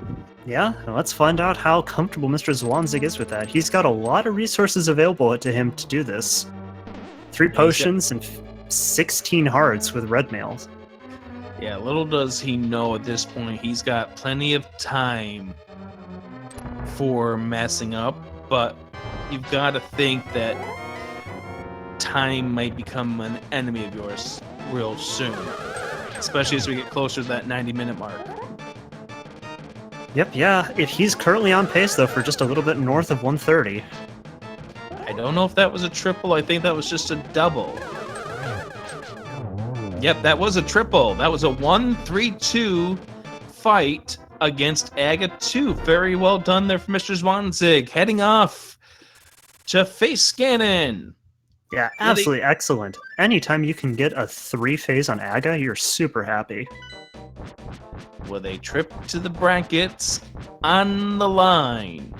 Yeah, let's find out how comfortable Mr. Mrzwanzig is with that. He's got a lot of resources available to him to do this. 3 potions and 16 hearts with red mails. Yeah, little does he know at this point, he's got plenty of time for messing up, but you've got to think that time might become an enemy of yours real soon, especially as we get closer to that 90-minute mark. Yep, yeah. If he's currently on pace, though, for just a little bit north of 130. I don't know if that was a triple. I think that was just a double. Yep, that was a triple. That was a 1-3-2 fight against Aga 2. Very well done there for Mr. Mrzwanzig. Heading off to face Ganon. Yeah, absolutely excellent. Anytime you can get a 3 phase on Aga, you're super happy. with a trip to the brackets on the line.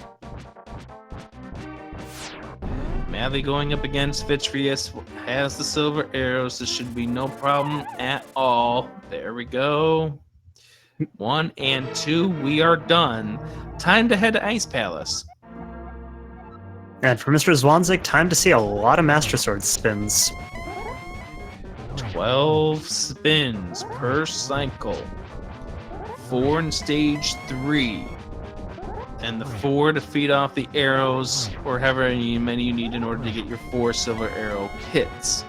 Malle going up against Vitreous has the silver arrows. This should be no problem at all. There we go. 1 and 2, we are done. Time to head to Ice Palace. And for Mr. Mrzwanzig, time to see a lot of Master Sword spins. 12 spins per cycle. 4 in stage 3. And the 4 to feed off the arrows, or however many you need in order to get your 4 silver arrow hits.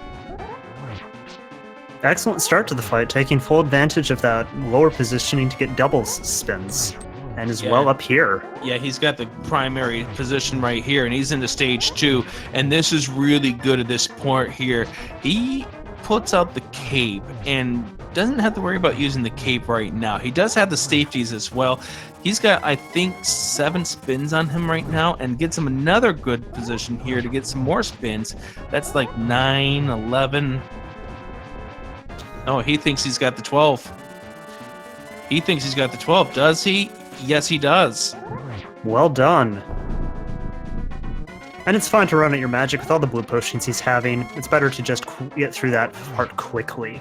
Excellent start to the fight, taking full advantage of that lower positioning to get double spins. And is well up here. Yeah, he's got the primary position right here, and he's into stage 2. And this is really good at this point here. He puts out the cape and doesn't have to worry about using the cape right now. He does have the safeties as well. He's got, I think, 7 spins on him right now, and gets him another good position here to get some more spins. That's like 9, 11. Oh, he thinks he's got the 12. He thinks he's got the 12. Does he? Yes, he does. Well done. And it's fine to run at your magic with all the blue potions he's having. It's better to just get through that part quickly.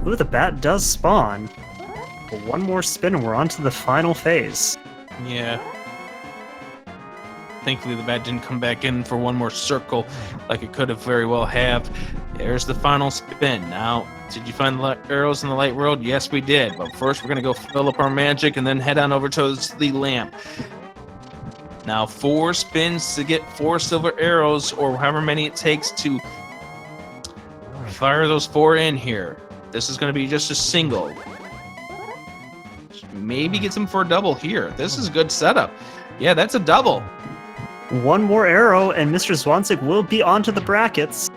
Ooh, the bat does spawn. But one more spin and we're on to the final phase. Yeah. Thankfully, the bat didn't come back in for one more circle like it could have very well have. There's the final spin. Now, did you find the arrows in the light world? Yes, we did. But first, we're going to go fill up our magic and then head on over towards the lamp. Now, 4 spins to get 4 silver arrows, or however many it takes to fire those 4 in here. This is going to be just a single. Maybe get some for a double here. This is a good setup. Yeah, that's a double. One more arrow, and Mr. Mrzwanzig will be onto the brackets.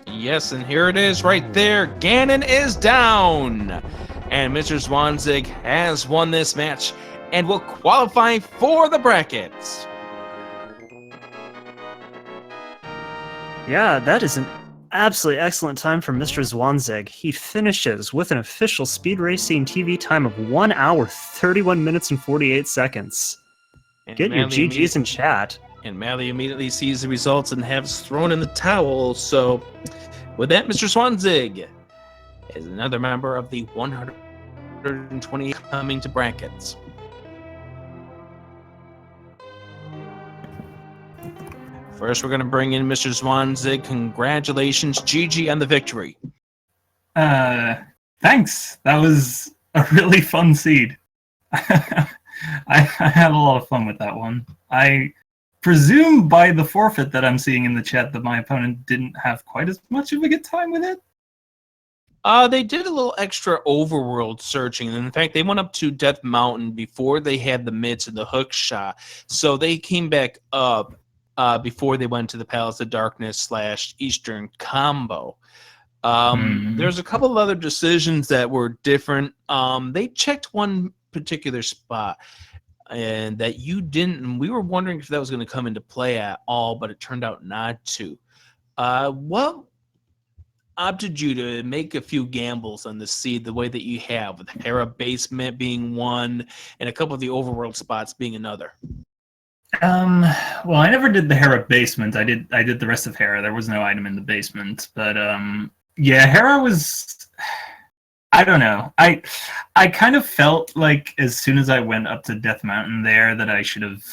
Yes, and here it is right there. Ganon is down. And Mr. Mrzwanzig has won this match and will qualify for the brackets. Yeah, that is an absolutely excellent time for Mr. Mrzwanzig. He finishes with an official speed racing TV time of 1 hour, 31 minutes, and 48 seconds. And Get your GGs in chat. And Malle immediately sees the results and has thrown in the towel. So, with that, Mr. Mrzwanzig is another member of the 120 coming to brackets. First, we're going to bring in Mr. Mrzwanzig. Congratulations, GG, on the victory. Thanks. That was a really fun seed. I had a lot of fun with that one. I presume by the forfeit that I'm seeing in the chat that my opponent didn't have quite as much of a good time with it. They did a little extra overworld searching. And in fact, they went up to Death Mountain before they had the mitts and the hook shot. So they came back up before they went to the Palace of Darkness / Eastern combo. There's a couple of other decisions that were different. They checked one particular spot and that you didn't, and we were wondering if that was going to come into play at all, but it turned out not to. What opted you to make a few gambles on the seed the way that you have, with Hera Basement being one and a couple of the overworld spots being another? Well, I never did the Hera Basement. I did the rest of Hera. There was no item in the basement, but yeah, Hera was, I don't know. I kind of felt like as soon as I went up to Death Mountain there that I should have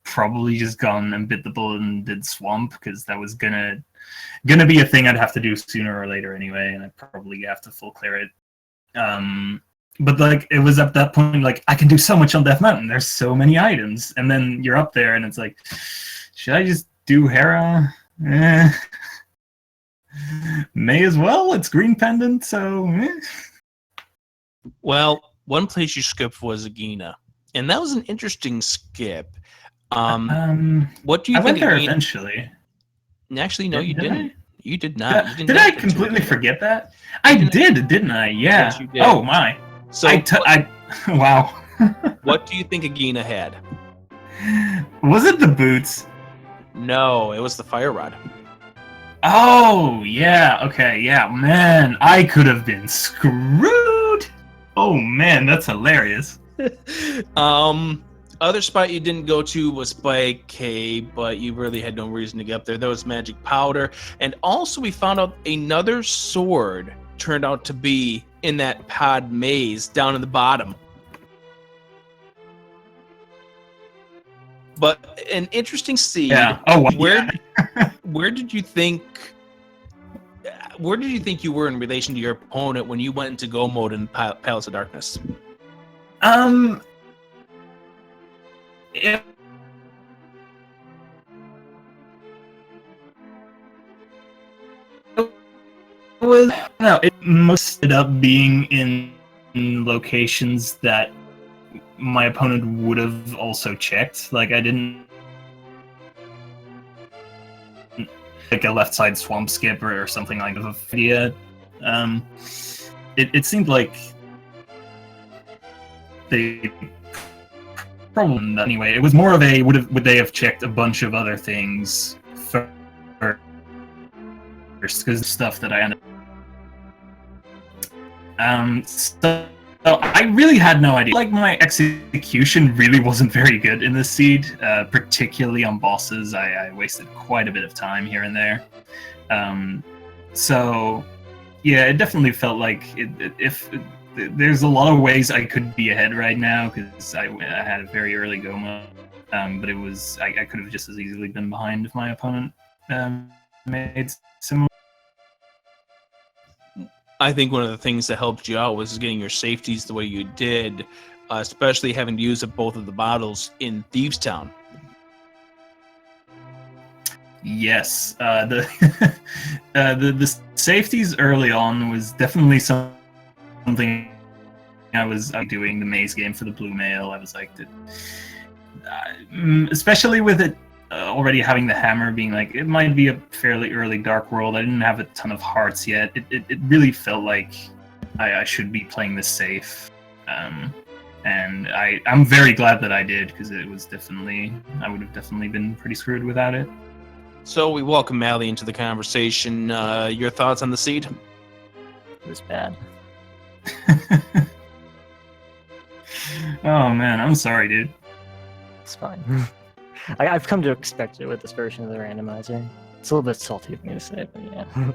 probably just gone and bit the bullet and did Swamp, because that was gonna be a thing I'd have to do sooner or later anyway, and I'd probably have to full clear it. But like, it was at that point, like, I can do so much on Death Mountain. There's so many items, and then you're up there, and it's like, should I just do Hera? May as well. It's Green Pendant, so. Well, one place you skipped was Agina, and that was an interesting skip. What do you think? I went there Agina... eventually. Actually, no, you didn't. I? You did not. Did I completely forget that? I did, didn't I? Yeah. Yes, you did. Oh my. So, wow. What do you think Agina had? Was it the boots? No, it was the fire rod. Oh, yeah, okay, yeah, man, I could have been screwed! Oh, man, that's hilarious. Other spot you didn't go to was Spike Cave, but you really had no reason to get up there. There was magic powder, and also we found out another sword turned out to be in that pod maze down in the bottom. But an interesting seed. Yeah. Oh, wow. Where did you think you were in relation to your opponent when you went into go mode in Palace of Darkness? It was no. It must ended up being in locations that my opponent would have also checked. Like I didn't like a left side swamp skip or something like that. Idea. It seemed like they. Problem anyway. It was more of a would they have checked a bunch of other things first because stuff that I ended. So I really had no idea. Like my execution really wasn't very good in this seed, particularly on bosses. I wasted quite a bit of time here and there. So yeah, it definitely felt like there's a lot of ways I could be ahead right now because I had a very early go mode, but it was I could have just as easily been behind if my opponent made similar. I think one of the things that helped you out was getting your safeties the way you did, especially having to use up both of the bottles in Thieves Town. Yes, the safeties early on was definitely something I was doing the maze game for the blue mail. I was like, especially with it already having the hammer being like, it might be a fairly early Dark World. I didn't have a ton of hearts yet. It really felt like I should be playing this safe. And I'm very glad that I did because it was definitely, I would have definitely been pretty screwed without it. So we welcome Malle into the conversation. Your thoughts on the seed? It was bad. Oh man, I'm sorry, dude. It's fine. I've come to expect it with this version of the randomizer. It's a little bit salty of me to say, but yeah.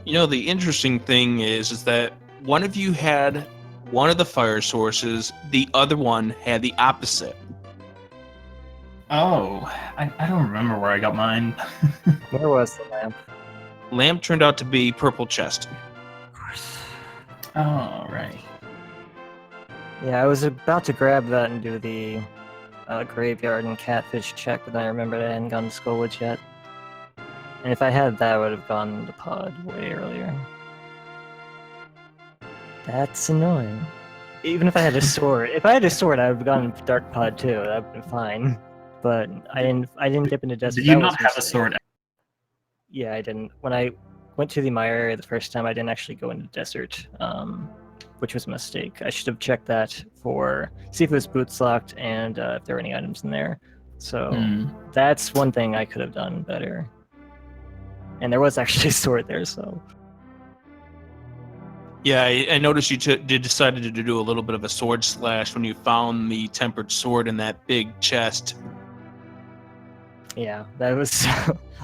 You know, the interesting thing is that one of you had one of the fire sources, the other one had the opposite. Oh, I don't remember where I got mine. Where was the lamp? Lamp turned out to be purple chest. Of course. Oh, right. Yeah, I was about to grab that and do the graveyard and catfish check, but then I remembered I hadn't gone to Skullwoods yet. And if I had that, I would have gone to pod way earlier. That's annoying. Even if I had a sword, I would have gone to Dark Pod too. That would have been fine. But I didn't dip into desert. Did you not have a sword? Yeah, I didn't. When I went to the Mire area the first time, I didn't actually go into desert, which was a mistake. I should have checked that see if it was boots locked and if there were any items in there. So that's one thing I could have done better. And there was actually a sword there, so. Yeah, I noticed you decided to do a little bit of a sword slash when you found the tempered sword in that big chest. Yeah, that was.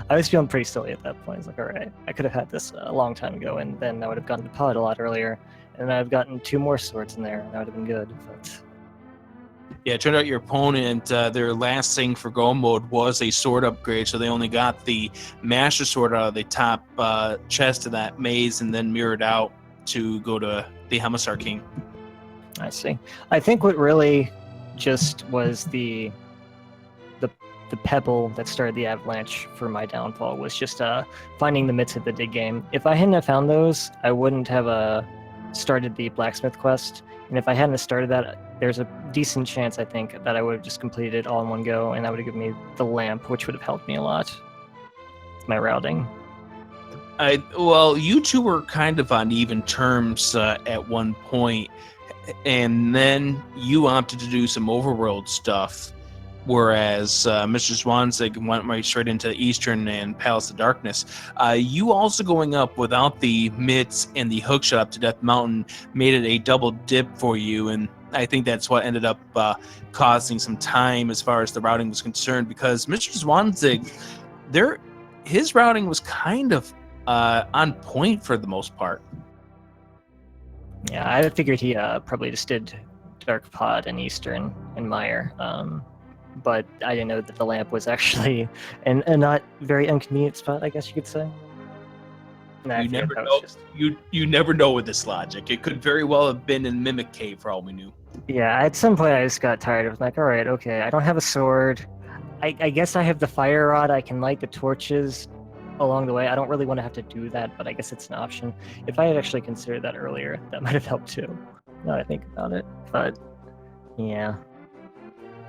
I was feeling pretty silly at that point. I was like, all right, I could have had this a long time ago, and then I would have gotten to pod a lot earlier, and I've gotten 2 more swords in there, and that would have been good. But yeah, it turned out your opponent, their last thing for go mode was a sword upgrade, so they only got the master sword out of the top chest of that maze, and then mirrored out to go to the Hemissar King. I see. I think what really just was the pebble that started the avalanche for my downfall was just finding the mitts at the dig game. If I hadn't have found those, I wouldn't have started the blacksmith quest. And if I hadn't have started that, there's a decent chance, I think, that I would have just completed it all in one go, and that would have given me the lamp, which would have helped me a lot with my routing. Well, you two were kind of on even terms at one point, and then you opted to do some overworld stuff. whereas Mr. Zwanzig went right straight into Eastern and Palace of Darkness. You also going up without the mitts and the hook shot up to Death Mountain made it a double dip for you, and I think that's what ended up causing some time as far as the routing was concerned, because Mr. Zwanzig, his routing was kind of on point for the most part. Yeah, I figured he probably just did Dark Pod and Eastern and Meyer, but I didn't know that the lamp was actually in a not very inconvenient spot, I guess you could say. You never know. You never know with this logic. It could very well have been in Mimic Cave for all we knew. Yeah, at some point I just got tired of like, all right, okay, I don't have a sword. I guess I have the fire rod. I can light the torches along the way. I don't really want to have to do that, but I guess it's an option. If I had actually considered that earlier, that might have helped too. Now that I think about it, but yeah.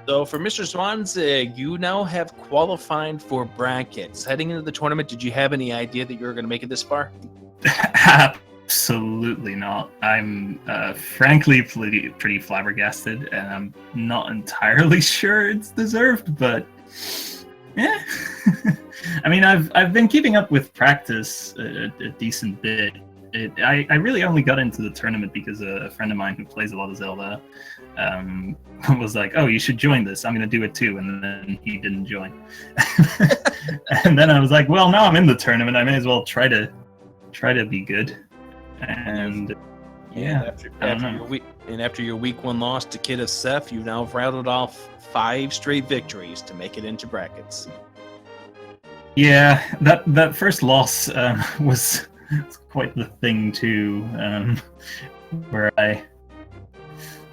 So for Mr. Zwanzig, you now have qualified for brackets. Heading into the tournament, did you have any idea that you were going to make it this far? Absolutely not. I'm frankly pretty flabbergasted, and I'm not entirely sure it's deserved, but yeah. I mean, I've been keeping up with practice a decent bit. I really only got into the tournament because a friend of mine who plays a lot of Zelda was like, "Oh, you should join this. I'm going to do it too," and then he didn't join. And then I was like, "Well, now I'm in the tournament. I may as well try to be good." And yeah, after your week 1 loss to Kid of Seth, you've now rattled off 5 straight victories to make it into brackets. Yeah, that first loss was quite the thing too, where I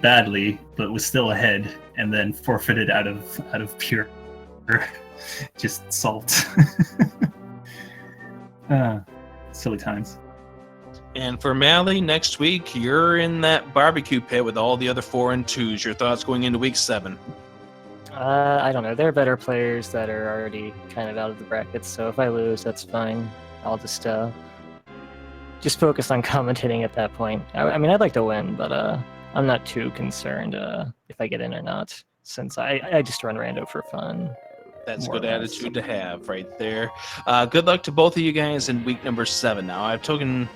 badly but was still ahead and then forfeited out of pure just salt. Silly times. And for Malle, next week, you're in that barbecue pit with all the other 4 and 2s. Your thoughts going into week 7? I don't know. There are better players that are already kind of out of the brackets, so if I lose, that's fine. I'll just just focus on commentating at that point. I mean, I'd like to win, but I'm not too concerned if I get in or not, since I just run rando for fun. That's a good attitude to have right there. Good luck to both of you guys in week number 7 now. I've kind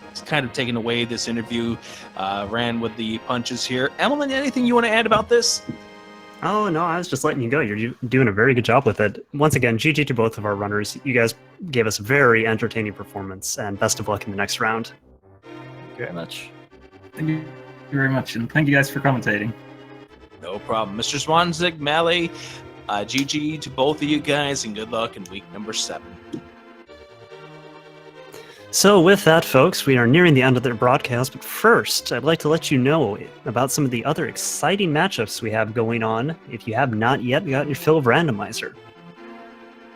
of taken away this interview, ran with the punches here. Emily, anything you want to add about this? Oh, no, I was just letting you go. You're doing a very good job with it. Once again, GG to both of our runners. You guys gave us a very entertaining performance, and best of luck in the next round. Thank you very much. Thank you very much, and thank you guys for commentating. No problem. Mr. Zwanzig, Malle, GG to both of you guys, and good luck in week number 7. So with that, folks, we are nearing the end of the broadcast, but first, I'd like to let you know about some of the other exciting matchups we have going on if you have not yet gotten your fill of Randomizer.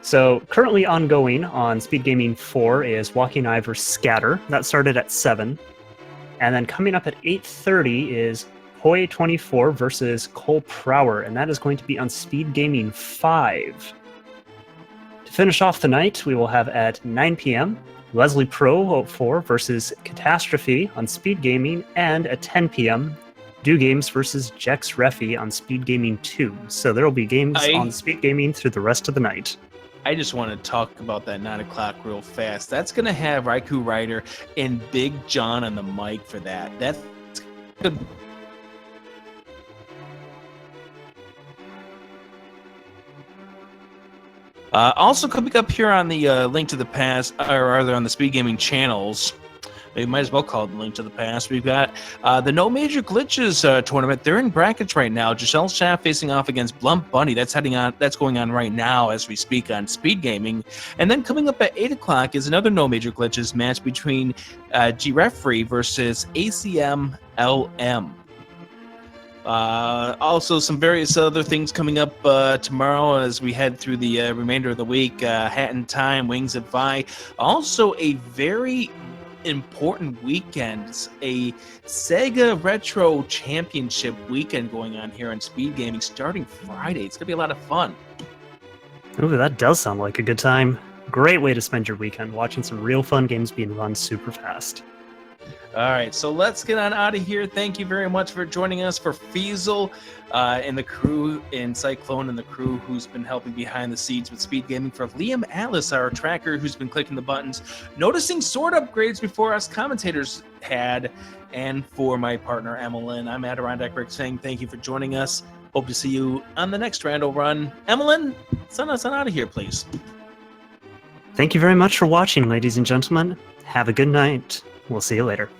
So currently ongoing on Speed Gaming 4 is Walking Eye vs. Scatter. That started at 7. And then coming up at 8:30 is Hoi24 versus Cole Prower, and that is going to be on Speed Gaming 5. To finish off the night, we will have at 9 p.m. Leslie Pro 4 versus Catastrophe on Speed Gaming, and at 10 p.m. Do Games versus Jex Refi on Speed Gaming 2. So there will be games on Speed Gaming through the rest of the night. I just want to talk about that 9 o'clock real fast. That's going to have Raikou Ryder and Big John on the mic for that. That's good. Also coming up here on the Link to the Past, or rather on the Speed Gaming channels, we might as well call it the Link to the Past. We've got the No Major Glitches tournament. They're in brackets right now. Giselle Schaff facing off against Blunt Bunny. That's going on right now as we speak on Speed Gaming. And then coming up at 8 o'clock is another No Major Glitches match between G-Referee versus ACM LM. Also, some various other things coming up tomorrow as we head through the remainder of the week. Hat in Time, Wings of Vi. Also, a very important weekend, a Sega Retro Championship weekend going on here on Speed Gaming starting Friday. It's going to be a lot of fun. Ooh, that does sound like a good time. Great way to spend your weekend, watching some real fun games being run super fast. All right, so let's get on out of here. Thank you very much for joining us for Feasel and the crew, and Cyclone and the crew who's been helping behind the scenes with speed gaming, for Liam Atlas, our tracker who's been clicking the buttons, noticing sword upgrades before us commentators had, and for my partner Emmeline. I'm Adirondack Rick saying thank you for joining us. Hope to see you on the next Rando Run. Emmeline, send us on out of here, please. Thank you very much for watching, ladies and gentlemen. Have a good night. We'll see you later.